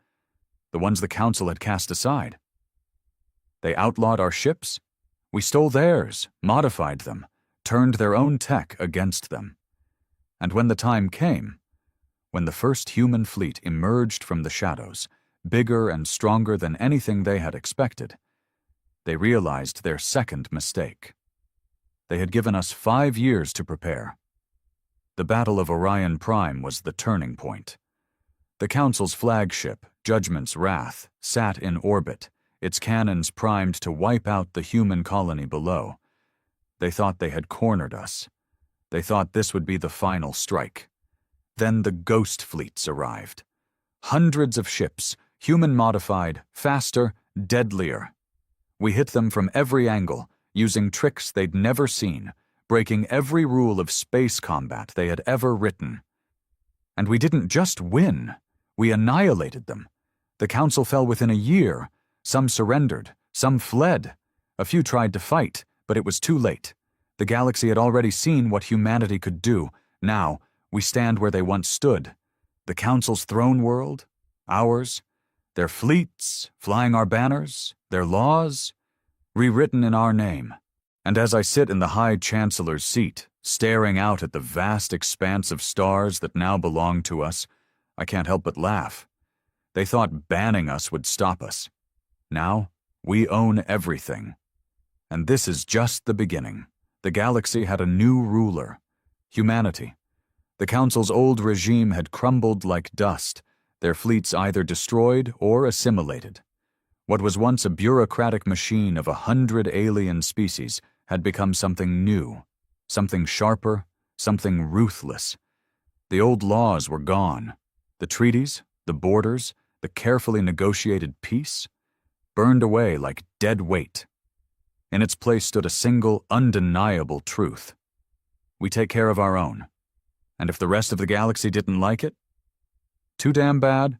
the ones the Council had cast aside. They outlawed our ships. We stole theirs, modified them, turned their own tech against them. And when the time came, when the first human fleet emerged from the shadows, bigger and stronger than anything they had expected, they realized their second mistake. They had given us 5 years to prepare. The Battle of Orion Prime was the turning point. The Council's flagship, Judgment's Wrath, sat in orbit, its cannons primed to wipe out the human colony below. They thought they had cornered us. They thought this would be the final strike. Then the ghost fleets arrived. Hundreds of ships, human-modified, faster, deadlier. We hit them from every angle, using tricks they'd never seen, breaking every rule of space combat they had ever written. And we didn't just win, we annihilated them. The Council fell within a year. Some surrendered, some fled. A few tried to fight, but it was too late. The galaxy had already seen what humanity could do. Now, we stand where they once stood. The Council's throne world, ours, their fleets, flying our banners, their laws, rewritten in our name. And as I sit in the High Chancellor's seat, staring out at the vast expanse of stars that now belong to us, I can't help but laugh. They thought banning us would stop us. Now, we own everything. And this is just the beginning. The galaxy had a new ruler, humanity. The Council's old regime had crumbled like dust, their fleets either destroyed or assimilated. What was once a bureaucratic machine of 100 alien species had become something new, something sharper, something ruthless. The old laws were gone. The treaties, the borders, the carefully negotiated peace, burned away like dead weight. In its place stood a single, undeniable truth. We take care of our own. And if the rest of the galaxy didn't like it, too damn bad.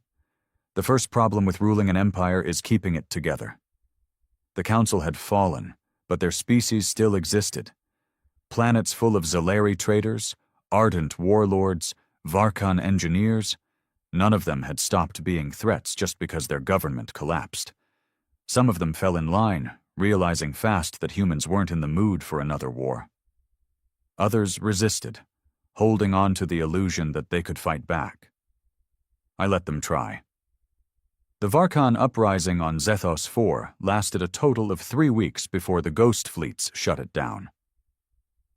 The first problem with ruling an empire is keeping it together. The Council had fallen, but their species still existed. Planets full of Zalari traders, ardent warlords, Varkan engineers, none of them had stopped being threats just because their government collapsed. Some of them fell in line, realizing fast that humans weren't in the mood for another war. Others resisted, holding on to the illusion that they could fight back. I let them try. The Varkan uprising on Zethos IV lasted a total of 3 weeks before the Ghost Fleets shut it down.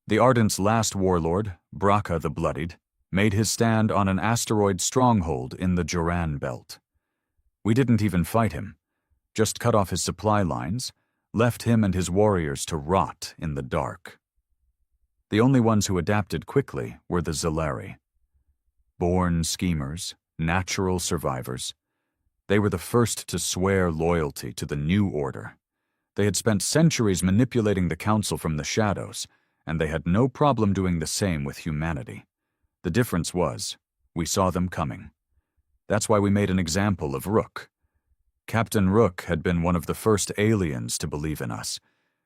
The Ardent's last warlord, Braka the Bloodied, made his stand on an asteroid stronghold in the Joran Belt. We didn't even fight him, just cut off his supply lines, left him and his warriors to rot in the dark. The only ones who adapted quickly were the Zelari. Born schemers, natural survivors, they were the first to swear loyalty to the new order. They had spent centuries manipulating the Council from the shadows, and they had no problem doing the same with humanity. The difference was, we saw them coming. That's why we made an example of Rook. Captain Rook had been one of the first aliens to believe in us.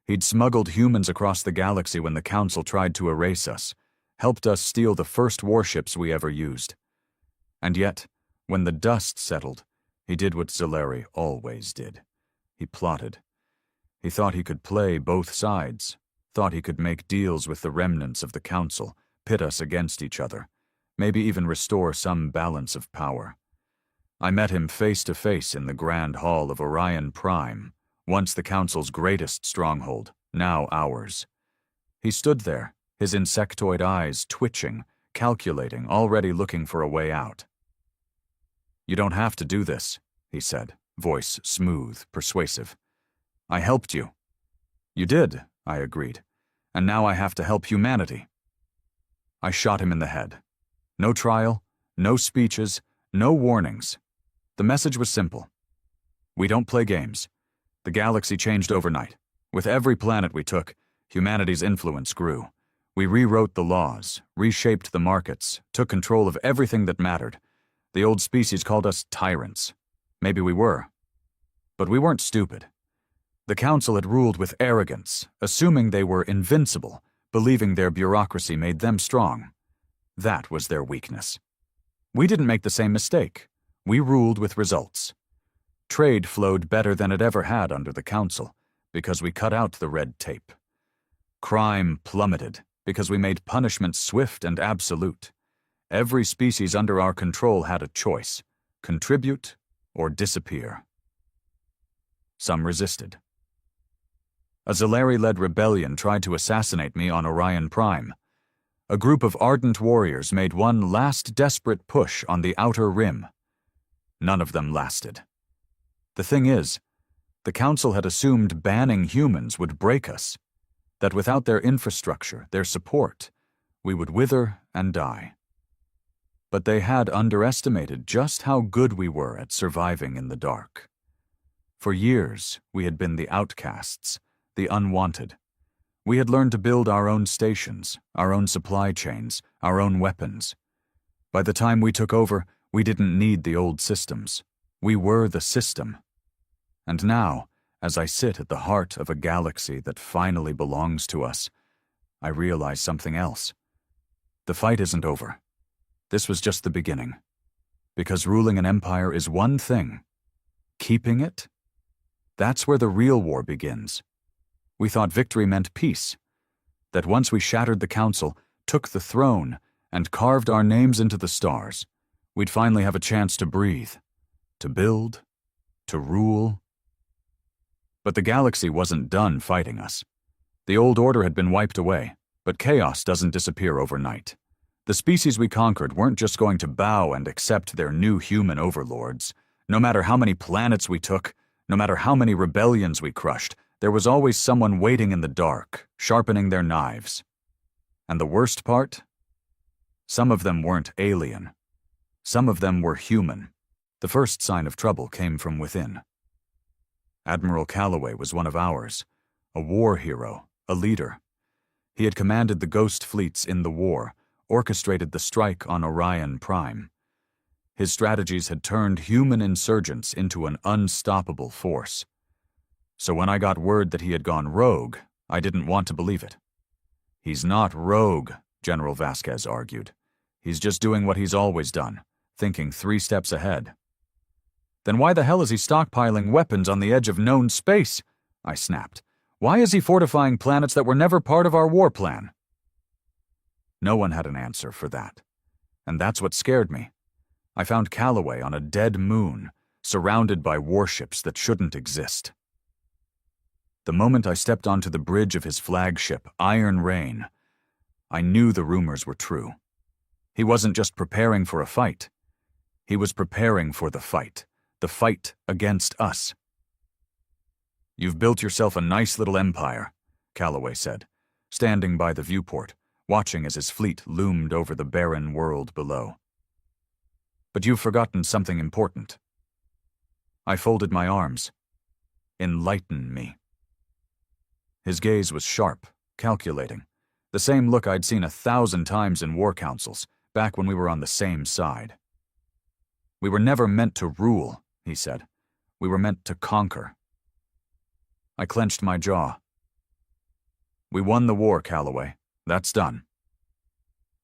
He'd smuggled humans across the galaxy when the Council tried to erase us, helped us steal the first warships we ever used. And yet, when the dust settled, he did what Zelari always did. He plotted. He thought he could play both sides, thought he could make deals with the remnants of the Council, pit us against each other, maybe even restore some balance of power. I met him face to face in the Grand Hall of Orion Prime, once the Council's greatest stronghold, now ours. He stood there, his insectoid eyes twitching, calculating, already looking for a way out. "You don't have to do this," he said, voice smooth, persuasive. "I helped you." "You did," I agreed, "and now I have to help humanity." I shot him in the head. No trial, no speeches, no warnings. The message was simple. We don't play games. The galaxy changed overnight. With every planet we took, humanity's influence grew. We rewrote the laws, reshaped the markets, took control of everything that mattered. The old species called us tyrants. Maybe we were. But we weren't stupid. The Council had ruled with arrogance, assuming they were invincible, believing their bureaucracy made them strong. That was their weakness. We didn't make the same mistake. We ruled with results. Trade flowed better than it ever had under the Council, because we cut out the red tape. Crime plummeted, because we made punishment swift and absolute. Every species under our control had a choice: contribute or disappear. Some resisted. A Zelari-led rebellion tried to assassinate me on Orion Prime. A group of ardent warriors made one last desperate push on the outer rim. None of them lasted. The thing is, the Council had assumed banning humans would break us, that without their infrastructure, their support, we would wither and die. But they had underestimated just how good we were at surviving in the dark. For years, we had been the outcasts, the unwanted. We had learned to build our own stations, our own supply chains, our own weapons. By the time we took over, we didn't need the old systems. We were the system. And now, as I sit at the heart of a galaxy that finally belongs to us, I realize something else. The fight isn't over. This was just the beginning. Because ruling an empire is one thing. Keeping it? That's where the real war begins. We thought victory meant peace. That once we shattered the Council, took the throne, and carved our names into the stars, we'd finally have a chance to breathe, to build, to rule. But the galaxy wasn't done fighting us. The old order had been wiped away, but chaos doesn't disappear overnight. The species we conquered weren't just going to bow and accept their new human overlords. No matter how many planets we took, no matter how many rebellions we crushed, there was always someone waiting in the dark, sharpening their knives. And the worst part? Some of them weren't alien. Some of them were human. The first sign of trouble came from within. Admiral Calloway was one of ours, a war hero, a leader. He had commanded the Ghost Fleets in the war, orchestrated the strike on Orion Prime. His strategies had turned human insurgents into an unstoppable force. So when I got word that he had gone rogue, I didn't want to believe it. "He's not rogue," General Vasquez argued. "He's just doing what he's always done, thinking 3 steps ahead." "Then why the hell is he stockpiling weapons on the edge of known space?" I snapped. "Why is he fortifying planets that were never part of our war plan?" No one had an answer for that. And that's what scared me. I found Calloway on a dead moon, surrounded by warships that shouldn't exist. The moment I stepped onto the bridge of his flagship, Iron Rain, I knew the rumors were true. He wasn't just preparing for a fight. He was preparing for the fight against us. "You've built yourself a nice little empire," Calloway said, standing by the viewport, watching as his fleet loomed over the barren world below. "But you've forgotten something important." I folded my arms. "Enlighten me." His gaze was sharp, calculating, the same look I'd seen 1,000 times in war councils, back when we were on the same side. "We were never meant to rule," he said. "We were meant to conquer." I clenched my jaw. "We won the war, Calloway. That's done."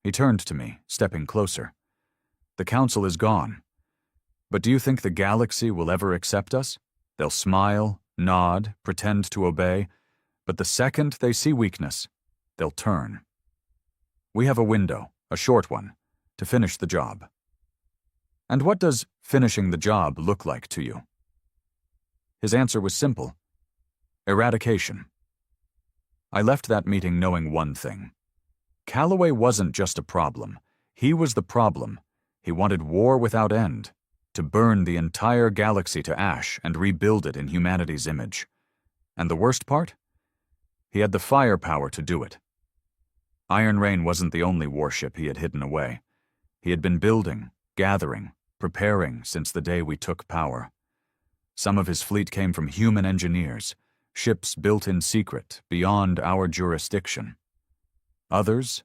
He turned to me, stepping closer. "The Council is gone. But do you think the galaxy will ever accept us? They'll smile, nod, pretend to obey, but the second they see weakness, they'll turn. We have a window, a short one, to finish the job." "And what does finishing the job look like to you?" His answer was simple. Eradication. I left that meeting knowing one thing. Calloway wasn't just a problem. He was the problem. He wanted war without end, to burn the entire galaxy to ash and rebuild it in humanity's image. And the worst part? He had the firepower to do it. Iron Rain wasn't the only warship he had hidden away. He had been building, gathering, preparing since the day we took power. Some of his fleet came from human engineers, ships built in secret, beyond our jurisdiction. Others?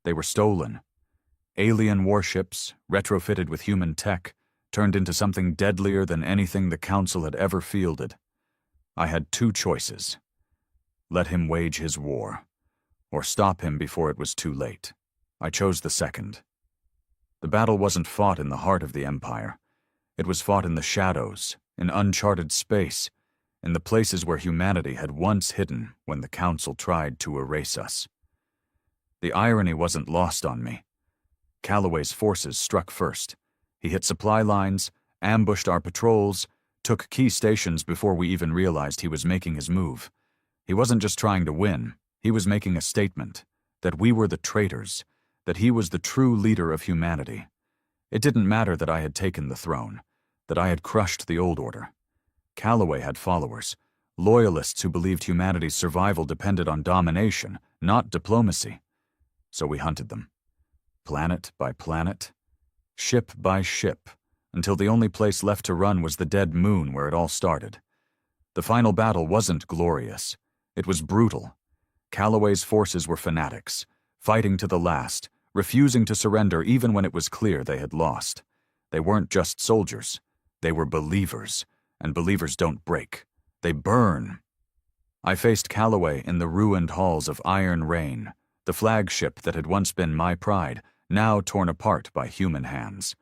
They were stolen. Alien warships, retrofitted with human tech, turned into something deadlier than anything the Council had ever fielded. I had two choices. Let him wage his war, or stop him before it was too late. I chose the second. The battle wasn't fought in the heart of the Empire. It was fought in the shadows, in uncharted space, in the places where humanity had once hidden when the Council tried to erase us. The irony wasn't lost on me. Calloway's forces struck first. He hit supply lines, ambushed our patrols, took key stations before we even realized he was making his move. He wasn't just trying to win, he was making a statement, that we were the traitors, that he was the true leader of humanity. It didn't matter that I had taken the throne, that I had crushed the old order. Calloway had followers, loyalists who believed humanity's survival depended on domination, not diplomacy. So we hunted them, planet by planet, ship by ship, until the only place left to run was the dead moon where it all started. The final battle wasn't glorious. It was brutal. Calloway's forces were fanatics, fighting to the last, refusing to surrender even when it was clear they had lost. They weren't just soldiers. They were believers, and believers don't break. They burn. I faced Calloway in the ruined halls of Iron Rain, the flagship that had once been my pride, now torn apart by human hands.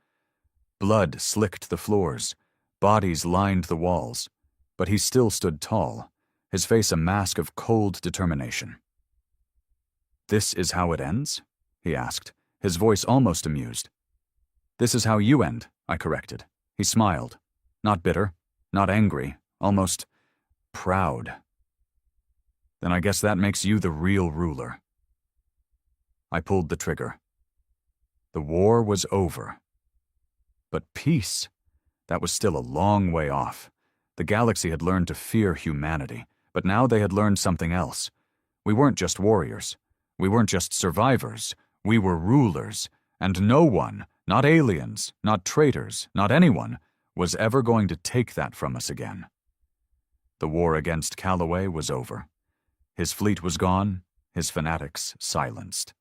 Blood slicked the floors, bodies lined the walls, but he still stood tall, his face a mask of cold determination. "This is how it ends?" he asked, his voice almost amused. "This is how you end," I corrected. He smiled, not bitter, not angry, almost proud. "Then I guess that makes you the real ruler." I pulled the trigger. The war was over. But peace, that was still a long way off. The galaxy had learned to fear humanity, but now they had learned something else. We weren't just warriors. We weren't just survivors. We were rulers, and no one, not aliens, not traitors, not anyone, was ever going to take that from us again. The war against Calloway was over. His fleet was gone, his fanatics silenced.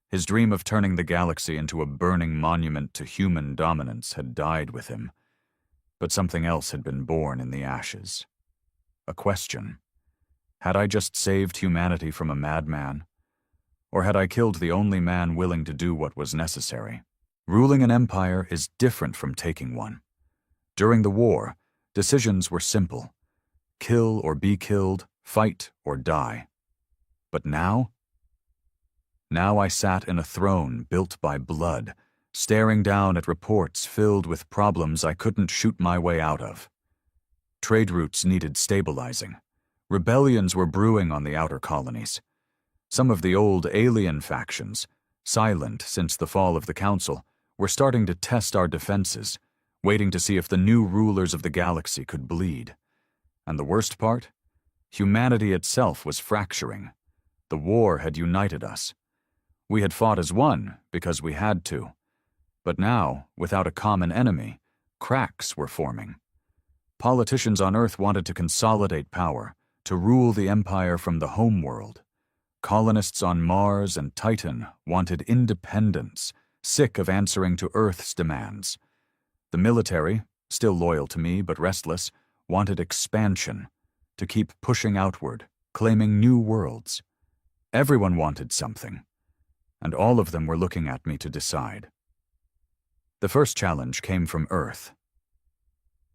His dream of turning the galaxy into a burning monument to human dominance had died with him. But something else had been born in the ashes. A question. Had I just saved humanity from a madman? Or had I killed the only man willing to do what was necessary? Ruling an empire is different from taking one. During the war, decisions were simple. kill or be killed, fight or die. But now? Now I sat in a throne built by blood, staring down at reports filled with problems I couldn't shoot my way out of. Trade routes needed stabilizing. Rebellions were brewing on the outer colonies. Some of the old alien factions, silent since the fall of the Council, were starting to test our defenses, waiting to see if the new rulers of the galaxy could bleed. And the worst part? Humanity itself was fracturing. The war had united us. We had fought as one because we had to. But now, without a common enemy, cracks were forming. Politicians on Earth wanted to consolidate power, to rule the Empire from the homeworld. Colonists on Mars and Titan wanted independence, sick of answering to Earth's demands. The military, still loyal to me but restless, wanted expansion, to keep pushing outward, claiming new worlds. Everyone wanted something, and all of them were looking at me to decide. The first challenge came from Earth.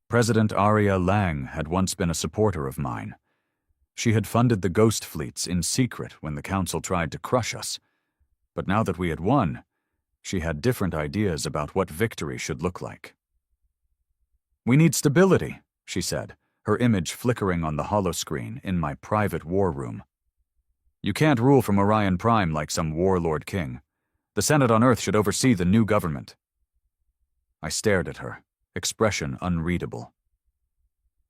President Arya Lang had once been a supporter of mine. She had funded the ghost fleets in secret when the Council tried to crush us. But now that we had won, she had different ideas about what victory should look like. "We need stability," she said, her image flickering on the holoscreen in my private war room. "You can't rule from Orion Prime like some warlord king. The Senate on Earth should oversee the new government." I stared at her, expression unreadable.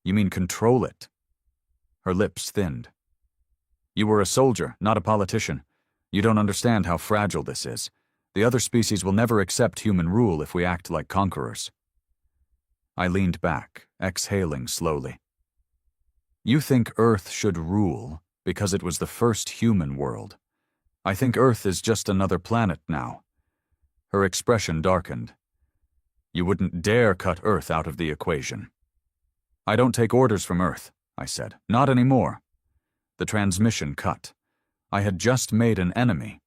"You mean control it?" Her lips thinned. "You were a soldier, not a politician. You don't understand how fragile this is. The other species will never accept human rule if we act like conquerors." I leaned back, exhaling slowly. "You think Earth should rule because it was the first human world. I think Earth is just another planet now." Her expression darkened. "You wouldn't dare cut Earth out of the equation." "I don't take orders from Earth," I said. "Not anymore." The transmission cut. I had just made an enemy.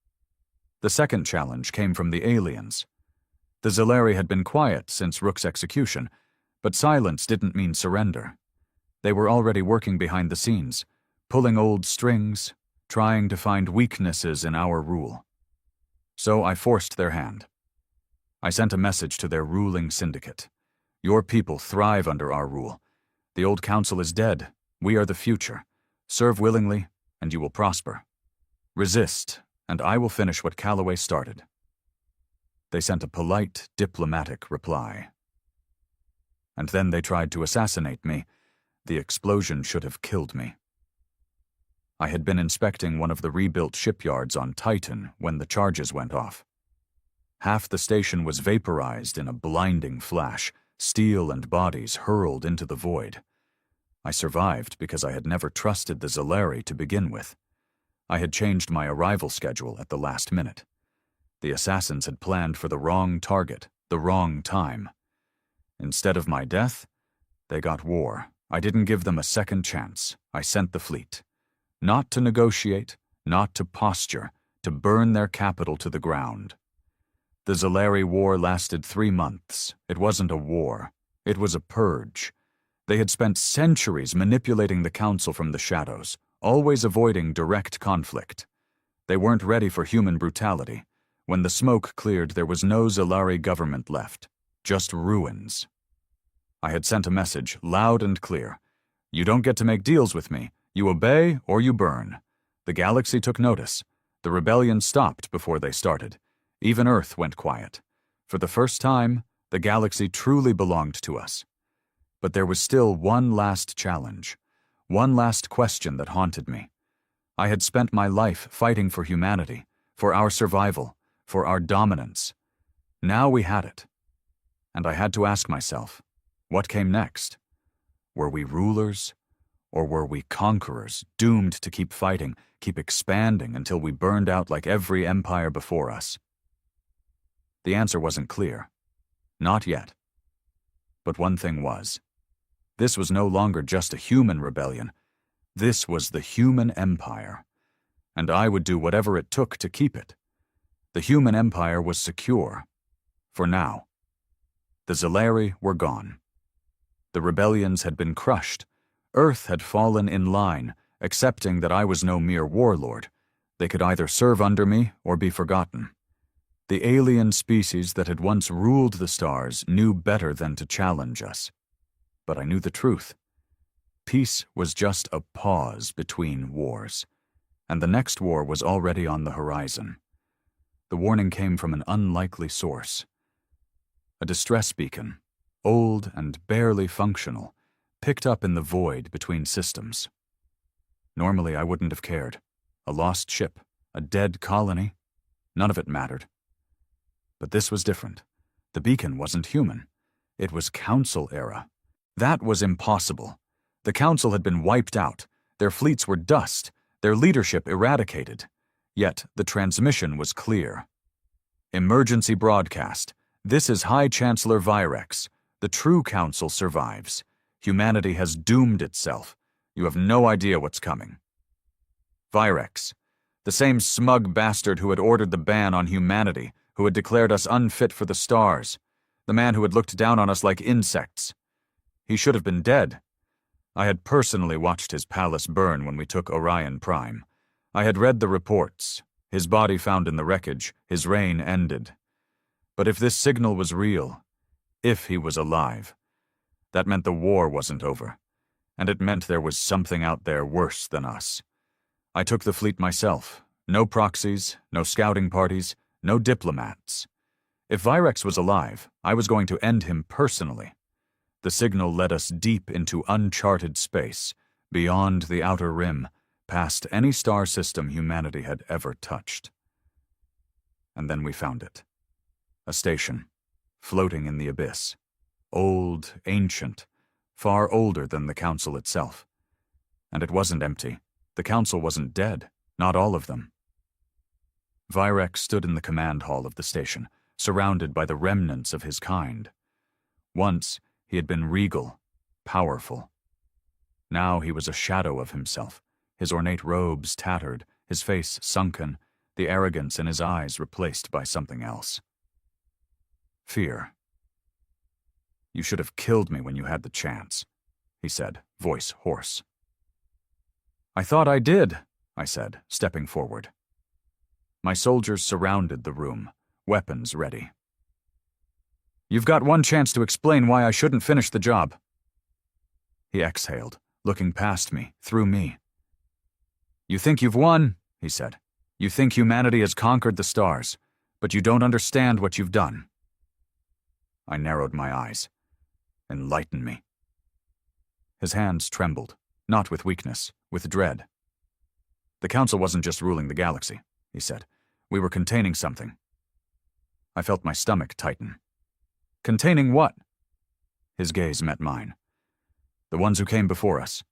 The second challenge came from the aliens. The Zilari had been quiet since Rook's execution, but silence didn't mean surrender. They were already working behind the scenes, pulling old strings, trying to find weaknesses in our rule. So I forced their hand. I sent a message to their ruling syndicate. "Your people thrive under our rule. The old council is dead. We are the future. Serve willingly, and you will prosper. Resist, and I will finish what Calloway started." They sent a polite, diplomatic reply. And then they tried to assassinate me. The explosion should have killed me. I had been inspecting one of the rebuilt shipyards on Titan when the charges went off. Half the station was vaporized in a blinding flash, steel and bodies hurled into the void. I survived because I had never trusted the Zilari to begin with. I had changed my arrival schedule at the last minute. The assassins had planned for the wrong target, the wrong time. Instead of my death, they got war. I didn't give them a second chance. I sent the fleet. Not to negotiate, not to posture, to burn their capital to the ground. The Zilari War lasted 3 months. It wasn't a war. It was a purge. They had spent centuries manipulating the Council from the shadows, always avoiding direct conflict. They weren't ready for human brutality. When the smoke cleared, there was no Zilari government left, just ruins. I had sent a message, loud and clear. "You don't get to make deals with me. You obey or you burn." The galaxy took notice. The rebellion stopped before they started. Even Earth went quiet. For the first time, the galaxy truly belonged to us. But there was still one last challenge, one last question that haunted me. I had spent my life fighting for humanity, for our survival, for our dominance. Now we had it. And I had to ask myself, what came next? Were we rulers, or were we conquerors, doomed to keep fighting, keep expanding until we burned out like every empire before us? The answer wasn't clear. Not yet. But one thing was. This was no longer just a human rebellion. This was the human empire. And I would do whatever it took to keep it. The human empire was secure. For now. The Zilari were gone. The rebellions had been crushed. Earth had fallen in line, accepting that I was no mere warlord. They could either serve under me or be forgotten. The alien species that had once ruled the stars knew better than to challenge us. But I knew the truth. Peace was just a pause between wars, and the next war was already on the horizon. The warning came from an unlikely source. A distress beacon, old and barely functional, picked up in the void between systems. Normally I wouldn't have cared. A lost ship, a dead colony, none of it mattered. But this was different. The beacon wasn't human. It was Council era. That was impossible. The Council had been wiped out. Their fleets were dust, their leadership eradicated. Yet the transmission was clear. Emergency broadcast. This is High Chancellor Virex. The true Council survives. Humanity has doomed itself. You have no idea what's coming. Virex, the same smug bastard who had ordered the ban on humanity, who had declared us unfit for the stars, the man who had looked down on us like insects. He should have been dead. I had personally watched his palace burn when we took Orion Prime. I had read the reports. His body found in the wreckage, his reign ended. But if this signal was real, if he was alive, that meant the war wasn't over, and it meant there was something out there worse than us. I took the fleet myself. No proxies, no scouting parties, no diplomats. If Virex was alive, I was going to end him personally. The signal led us deep into uncharted space, beyond the outer rim, past any star system humanity had ever touched. And then we found it. A station, floating in the abyss. Old, ancient, far older than the Council itself. And it wasn't empty. The Council wasn't dead, not all of them. Virex stood in the command hall of the station, surrounded by the remnants of his kind. Once, he had been regal, powerful. Now he was a shadow of himself, his ornate robes tattered, his face sunken, the arrogance in his eyes replaced by something else. Fear. "You should have killed me when you had the chance," he said, voice hoarse. "I thought I did," I said, stepping forward. My soldiers surrounded the room, weapons ready. "You've got one chance to explain why I shouldn't finish the job." He exhaled, looking past me, through me. "You think you've won," he said. "You think humanity has conquered the stars, but you don't understand what you've done." I narrowed my eyes. "Enlighten me." His hands trembled, not with weakness, with dread. "The Council wasn't just ruling the galaxy," he said. "We were containing something." I felt my stomach tighten. "Containing what?" His gaze met mine. "The ones who came before us."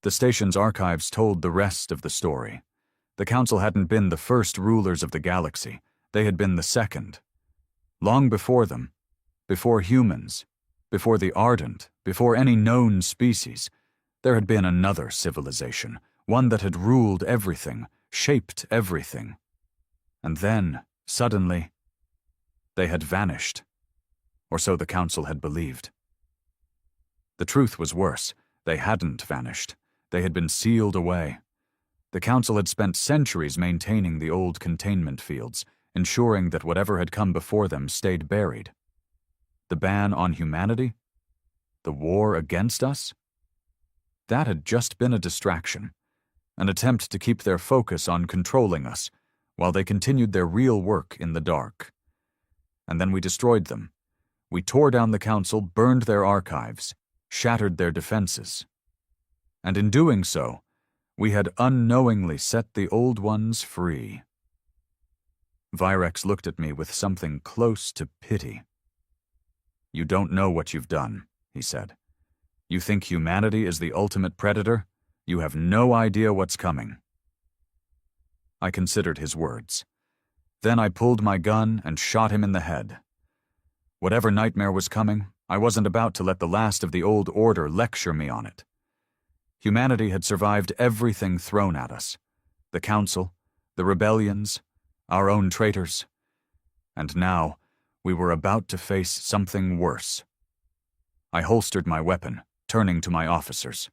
The station's archives told the rest of the story. The Council hadn't been the first rulers of the galaxy. They had been the second. Long before them, before humans, before the Ardent, before any known species, there had been another civilization, one that had ruled everything, shaped everything. And then, suddenly, they had vanished. Or so the Council had believed. The truth was worse. They hadn't vanished. They had been sealed away. The Council had spent centuries maintaining the old containment fields, ensuring that whatever had come before them stayed buried. The ban on humanity? The war against us? That had just been a distraction, an attempt to keep their focus on controlling us, while they continued their real work in the dark. And then we destroyed them. We tore down the Council, burned their archives, shattered their defenses. And in doing so, we had unknowingly set the old ones free. Virex looked at me with something close to pity. "You don't know what you've done," he said. "You think humanity is the ultimate predator? You have no idea what's coming." I considered his words. Then I pulled my gun and shot him in the head. Whatever nightmare was coming, I wasn't about to let the last of the old order lecture me on it. Humanity had survived everything thrown at us. The Council, the rebellions, our own traitors. And now, we were about to face something worse. I holstered my weapon, turning to my officers.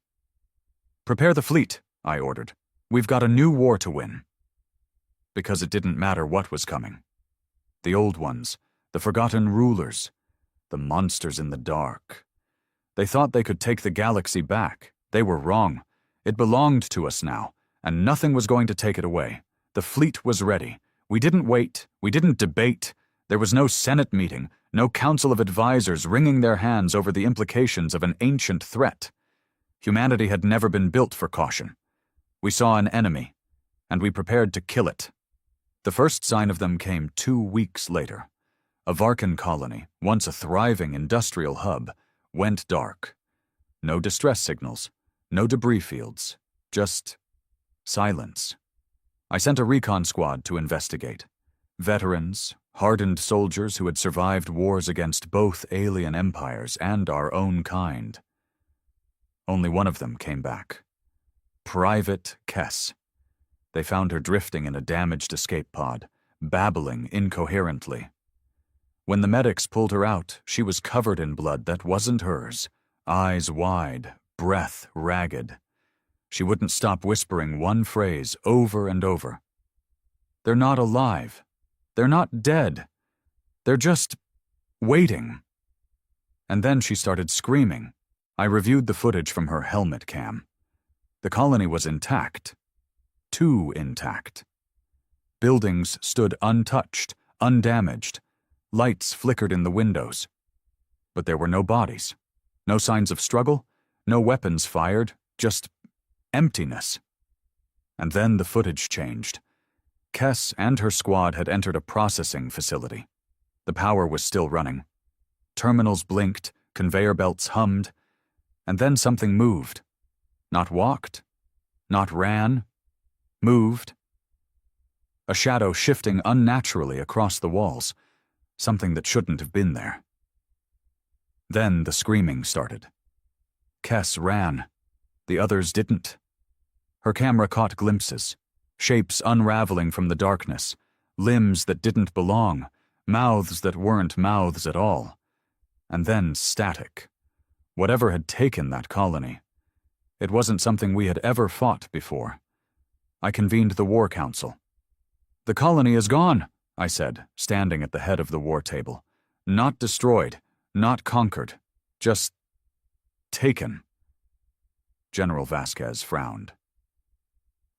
"Prepare the fleet," I ordered. "We've got a new war to win." Because it didn't matter what was coming. The old ones, the forgotten rulers, the monsters in the dark. They thought they could take the galaxy back. They were wrong. It belonged to us now, and nothing was going to take it away. The fleet was ready. We didn't wait. We didn't debate. There was no Senate meeting, no council of advisors wringing their hands over the implications of an ancient threat. Humanity had never been built for caution. We saw an enemy, and we prepared to kill it. The first sign of them came 2 weeks later. A Varkan colony, once a thriving industrial hub, went dark. No distress signals, no debris fields, just silence. I sent a recon squad to investigate. Veterans, hardened soldiers who had survived wars against both alien empires and our own kind. Only one of them came back. Private Kess. They found her drifting in a damaged escape pod, babbling incoherently. When the medics pulled her out, she was covered in blood that wasn't hers, eyes wide, breath ragged. She wouldn't stop whispering one phrase over and over. "They're not alive. They're not dead. They're just waiting." And then she started screaming. I reviewed the footage from her helmet cam. The colony was intact. Too intact. Buildings stood untouched, undamaged. Lights flickered in the windows. But there were no bodies. No signs of struggle. No weapons fired. Just emptiness. And then the footage changed. Kess and her squad had entered a processing facility. The power was still running. Terminals blinked, conveyor belts hummed, and then something moved. Not walked, not ran, moved. A shadow shifting unnaturally across the walls, something that shouldn't have been there. Then the screaming started. Kess ran. The others didn't. Her camera caught glimpses, shapes unraveling from the darkness, limbs that didn't belong, mouths that weren't mouths at all. And then static. Whatever had taken that colony. It wasn't something we had ever fought before. I convened the War Council. "The colony is gone," I said, standing at the head of the war table. "Not destroyed, not conquered, just taken." General Vasquez frowned.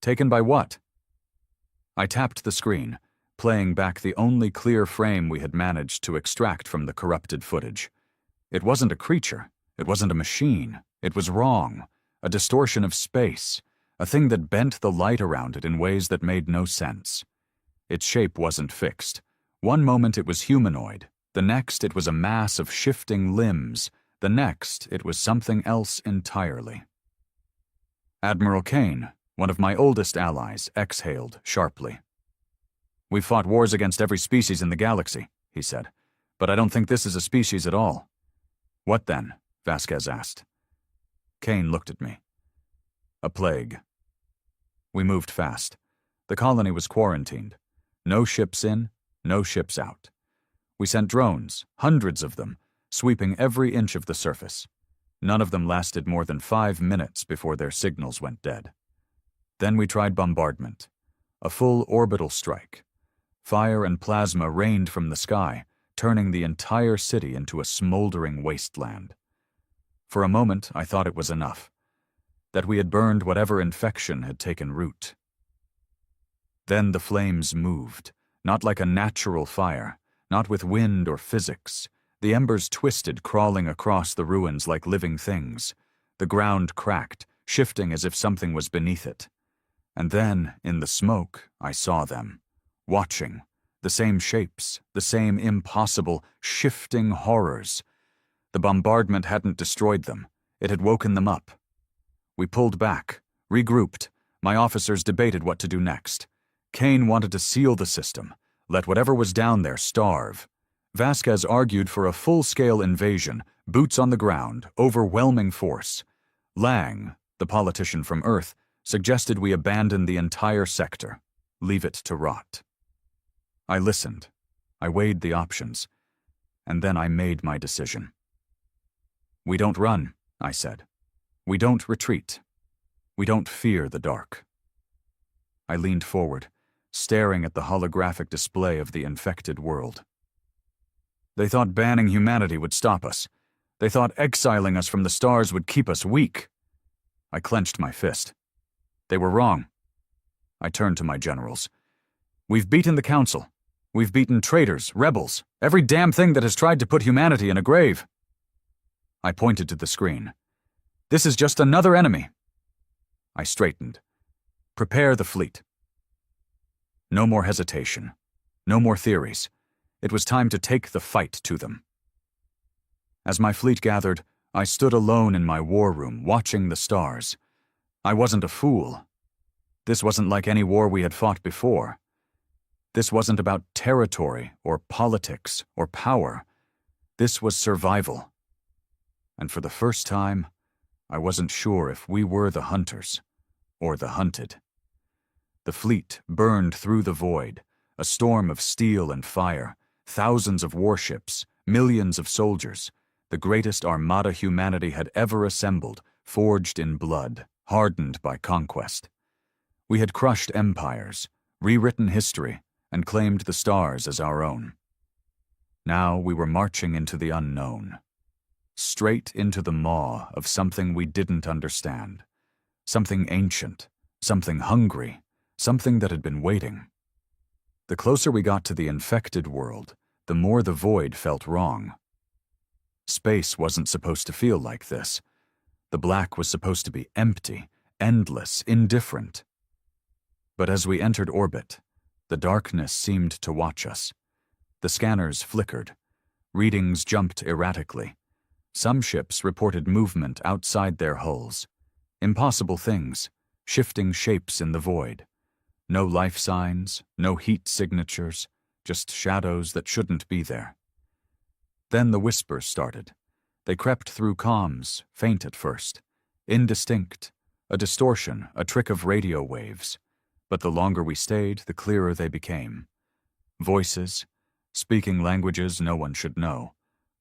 "Taken by what?" I tapped the screen, playing back the only clear frame we had managed to extract from the corrupted footage. It wasn't a creature. It wasn't a machine. It was wrong. A distortion of space. A thing that bent the light around it in ways that made no sense. Its shape wasn't fixed. One moment it was humanoid. The next it was a mass of shifting limbs. The next it was something else entirely. Admiral Kane, one of my oldest allies, exhaled sharply. "We've fought wars against every species in the galaxy," he said, "but I don't think this is a species at all." "What then?" Vasquez asked. Kane looked at me. "A plague." We moved fast. The colony was quarantined. No ships in, no ships out. We sent drones, hundreds of them, sweeping every inch of the surface. None of them lasted more than 5 minutes before their signals went dead. Then we tried bombardment. A full orbital strike. Fire and plasma rained from the sky, turning the entire city into a smoldering wasteland. For a moment, I thought it was enough. That we had burned whatever infection had taken root. Then the flames moved, not like a natural fire, not with wind or physics. The embers twisted, crawling across the ruins like living things. The ground cracked, shifting as if something was beneath it. And then, in the smoke, I saw them, watching, the same shapes, the same impossible, shifting horrors. The bombardment hadn't destroyed them. It had woken them up. We pulled back, regrouped. My officers debated what to do next. Kane wanted to seal the system, let whatever was down there starve. Vasquez argued for a full-scale invasion, boots on the ground, overwhelming force. Lang, the politician from Earth, suggested we abandon the entire sector, leave it to rot. I listened. I weighed the options. And then I made my decision. "We don't run," I said. We don't retreat. We don't fear the dark. I leaned forward, staring at the holographic display of the infected world. They thought banning humanity would stop us. They thought exiling us from the stars would keep us weak. I clenched my fist. They were wrong. I turned to my generals. We've beaten the Council. We've beaten traitors, rebels, every damn thing that has tried to put humanity in a grave. I pointed to the screen. This is just another enemy. I straightened. Prepare the fleet. No more hesitation. No more theories. It was time to take the fight to them. As my fleet gathered, I stood alone in my war room, watching the stars. I wasn't a fool. This wasn't like any war we had fought before. This wasn't about territory or politics or power. This was survival. And for the first time, I wasn't sure if we were the hunters or the hunted. The fleet burned through the void, a storm of steel and fire, thousands of warships, millions of soldiers, the greatest armada humanity had ever assembled, forged in blood, hardened by conquest. We had crushed empires, rewritten history, and claimed the stars as our own. Now we were marching into the unknown, straight into the maw of something we didn't understand, something ancient, something hungry, something that had been waiting. The closer we got to the infected world, the more the void felt wrong. Space wasn't supposed to feel like this. The black was supposed to be empty, endless, indifferent. But as we entered orbit, the darkness seemed to watch us. The scanners flickered. Readings jumped erratically. Some ships reported movement outside their hulls. Impossible things, shifting shapes in the void. No life signs, no heat signatures, just shadows that shouldn't be there. Then the whispers started. They crept through comms, faint at first, indistinct, a distortion, a trick of radio waves. But the longer we stayed, the clearer they became. Voices, speaking languages no one should know,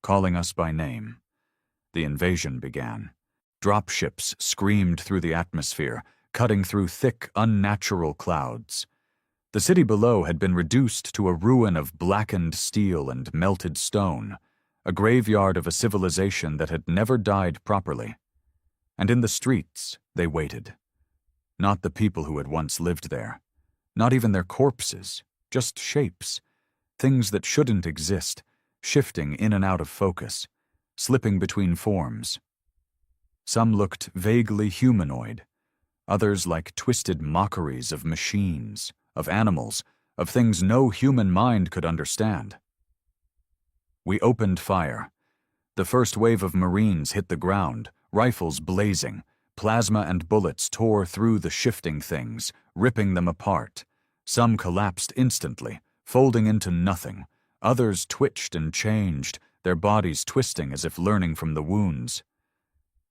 calling us by name. The invasion began. Dropships screamed through the atmosphere, cutting through thick, unnatural clouds. The city below had been reduced to a ruin of blackened steel and melted stone, a graveyard of a civilization that had never died properly. And in the streets, they waited. Not the people who had once lived there. Not even their corpses, just shapes. Things that shouldn't exist, shifting in and out of focus, slipping between forms. Some looked vaguely humanoid, others like twisted mockeries of machines, of animals, of things no human mind could understand. We opened fire. The first wave of Marines hit the ground, rifles blazing. Plasma and bullets tore through the shifting things, ripping them apart. Some collapsed instantly, folding into nothing. Others twitched and changed, their bodies twisting as if learning from the wounds.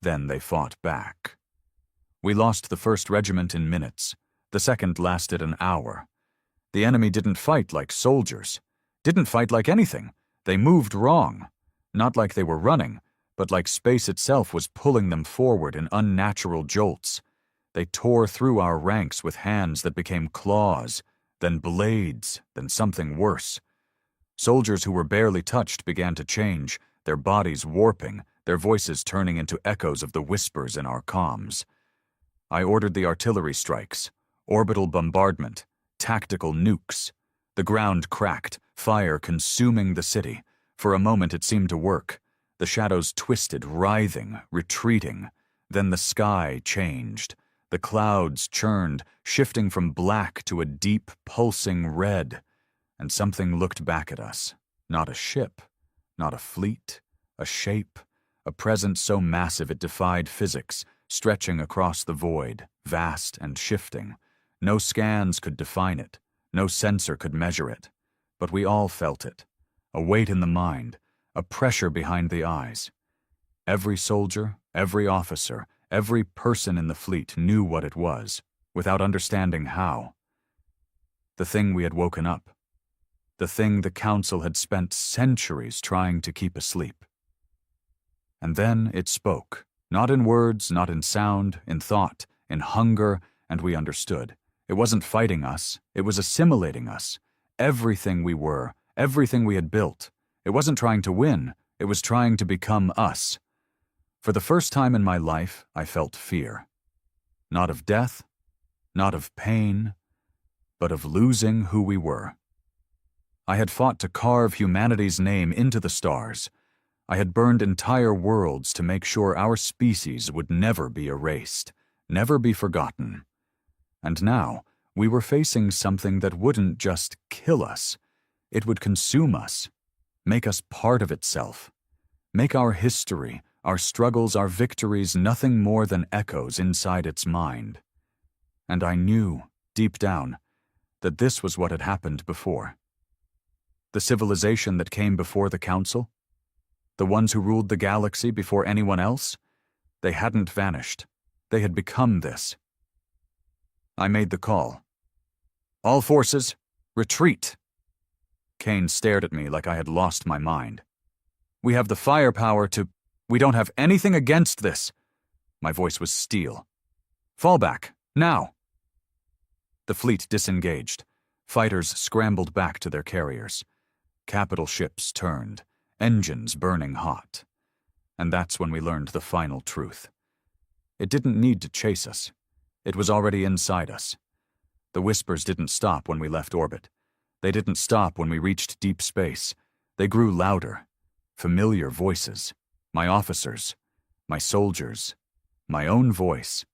Then they fought back. We lost the first regiment in minutes. The second lasted an hour. The enemy didn't fight like soldiers. Didn't fight like anything. They moved wrong. Not like they were running, but like space itself was pulling them forward in unnatural jolts. They tore through our ranks with hands that became claws, then blades, then something worse. Soldiers who were barely touched began to change, their bodies warping, their voices turning into echoes of the whispers in our comms. I ordered the artillery strikes, orbital bombardment, tactical nukes. The ground cracked, fire consuming the city. For a moment it seemed to work. The shadows twisted, writhing, retreating. Then the sky changed. The clouds churned, shifting from black to a deep, pulsing red. And something looked back at us. Not a ship, not a fleet, a shape, a presence so massive it defied physics, stretching across the void, vast and shifting. No scans could define it. No sensor could measure it. But we all felt it. A weight in the mind, a pressure behind the eyes. Every soldier, every officer, every person in the fleet knew what it was, without understanding how. The thing we had woken up. The thing the Council had spent centuries trying to keep asleep. And then it spoke, Not in words, not in sound, in thought, in hunger, and we understood. It wasn't fighting us, it was assimilating us. Everything we were, everything we had built. It wasn't trying to win, it was trying to become us. For the first time in my life, I felt fear. Not of death, not of pain, but of losing who we were. I had fought to carve humanity's name into the stars. I had burned entire worlds to make sure our species would never be erased, never be forgotten. And now, we were facing something that wouldn't just kill us. It would consume us, make us part of itself, make our history, our struggles, our victories nothing more than echoes inside its mind. And I knew, deep down, that this was what had happened before. The civilization that came before the Council, the ones who ruled the galaxy before anyone else, they hadn't vanished. They had become this. I made the call. All forces, retreat. Kane stared at me like I had lost my mind. We have the firepower to... We don't have anything against this. My voice was steel. Fall back, now. The fleet disengaged. Fighters scrambled back to their carriers. Capital ships turned, engines burning hot. And that's when we learned the final truth. It didn't need to chase us. It was already inside us. The whispers didn't stop when we left orbit. They didn't stop when we reached deep space. They grew louder. Familiar voices. My officers. My soldiers. My own voice.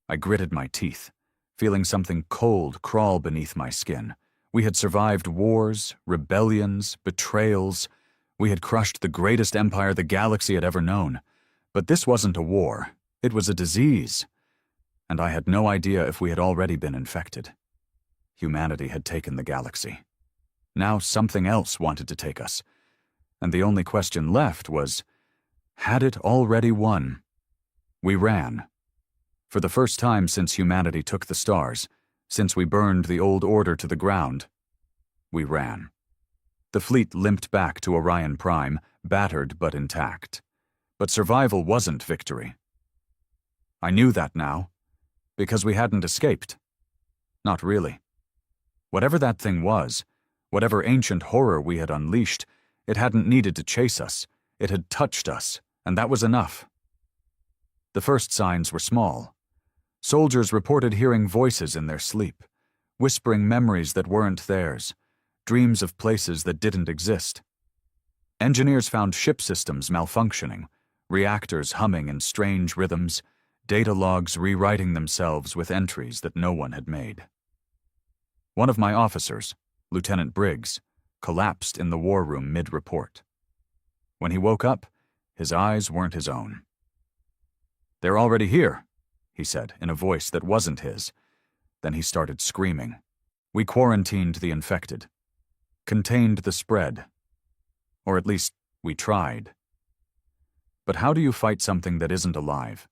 I gritted my teeth, feeling something cold crawl beneath my skin. We had survived wars, rebellions, betrayals. We had crushed the greatest empire the galaxy had ever known. But this wasn't a war. It was a disease. And I had no idea if we had already been infected. Humanity had taken the galaxy. Now something else wanted to take us. And the only question left was, had it already won? We ran. For the first time since humanity took the stars, since we burned the old order to the ground, we ran. The fleet limped back to Orion Prime, battered but intact. But survival wasn't victory. I knew that now, because we hadn't escaped. Not really. Whatever that thing was, whatever ancient horror we had unleashed, it hadn't needed to chase us. It had touched us, and that was enough. The first signs were small. Soldiers reported hearing voices in their sleep, whispering memories that weren't theirs, dreams of places that didn't exist. Engineers found ship systems malfunctioning, reactors humming in strange rhythms, data logs rewriting themselves with entries that no one had made. One of my officers, Lieutenant Briggs, collapsed in the war room mid-report. When he woke up, his eyes weren't his own. "They're already here," he said in a voice that wasn't his. Then he started screaming. We quarantined the infected, contained the spread. Or at least, we tried. But how do you fight something that isn't alive?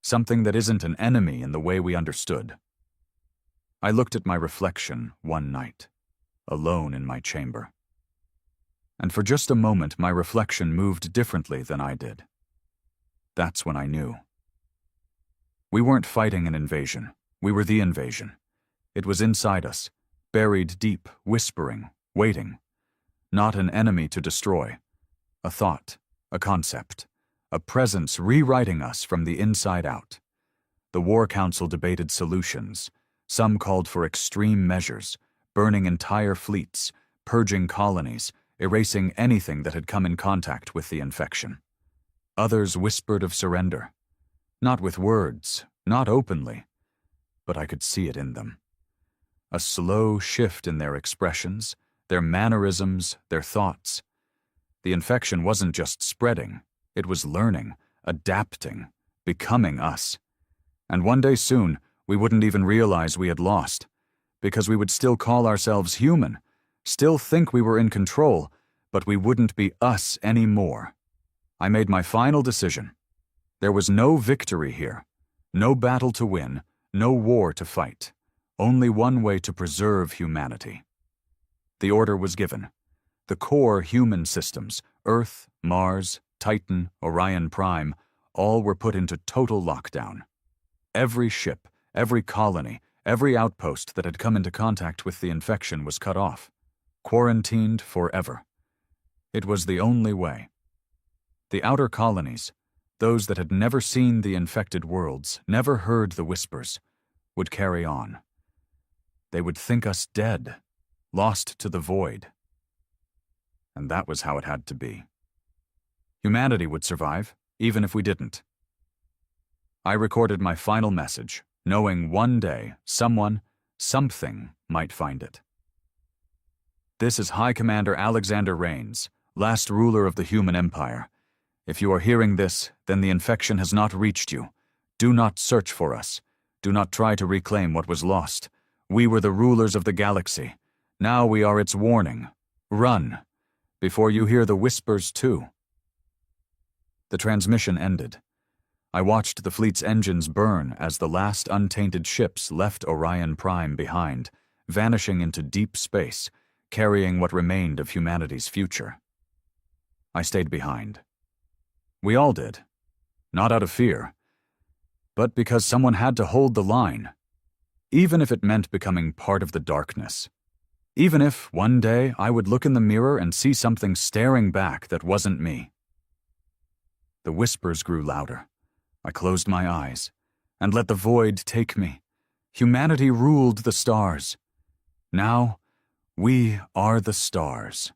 Something that isn't an enemy in the way we understood? I looked at my reflection one night, alone in my chamber. And for just a moment, my reflection moved differently than I did. That's when I knew. We weren't fighting an invasion. We were the invasion. It was inside us, buried deep, whispering, waiting. Not an enemy to destroy. A thought, a concept, a presence rewriting us from the inside out. The War Council debated solutions. Some called for extreme measures, burning entire fleets, purging colonies, erasing anything that had come in contact with the infection. Others whispered of surrender. Not with words, not openly, but I could see it in them. A slow shift in their expressions, their mannerisms, their thoughts. The infection wasn't just spreading, it was learning, adapting, becoming us. And one day soon, we wouldn't even realize we had lost, because we would still call ourselves human, still think we were in control, but we wouldn't be us anymore. I made my final decision. There was no victory here, no battle to win, no war to fight, only one way to preserve humanity. The order was given. The core human systems, Earth, Mars, Titan, Orion Prime, all were put into total lockdown. Every ship, every colony, every outpost that had come into contact with the infection was cut off, quarantined forever. It was the only way. The outer colonies, those that had never seen the infected worlds, never heard the whispers, would carry on. They would think us dead, lost to the void. And that was how it had to be. Humanity would survive, even if we didn't. I recorded my final message, knowing one day someone, something might find it. This is High Commander Alexander Rains, last ruler of the human empire. If you are hearing this, then the infection has not reached you. Do not search for us. Do not try to reclaim what was lost. We were the rulers of the galaxy. Now we are its warning. Run, before you hear the whispers too. The transmission ended. I watched the fleet's engines burn as the last untainted ships left Orion Prime behind, vanishing into deep space, carrying what remained of humanity's future. I stayed behind. We all did. Not out of fear, but because someone had to hold the line, even if it meant becoming part of the darkness. Even if, one day, I would look in the mirror and see something staring back that wasn't me. The whispers grew louder. I closed my eyes and let the void take me. Humanity ruled the stars. Now, we are the stars.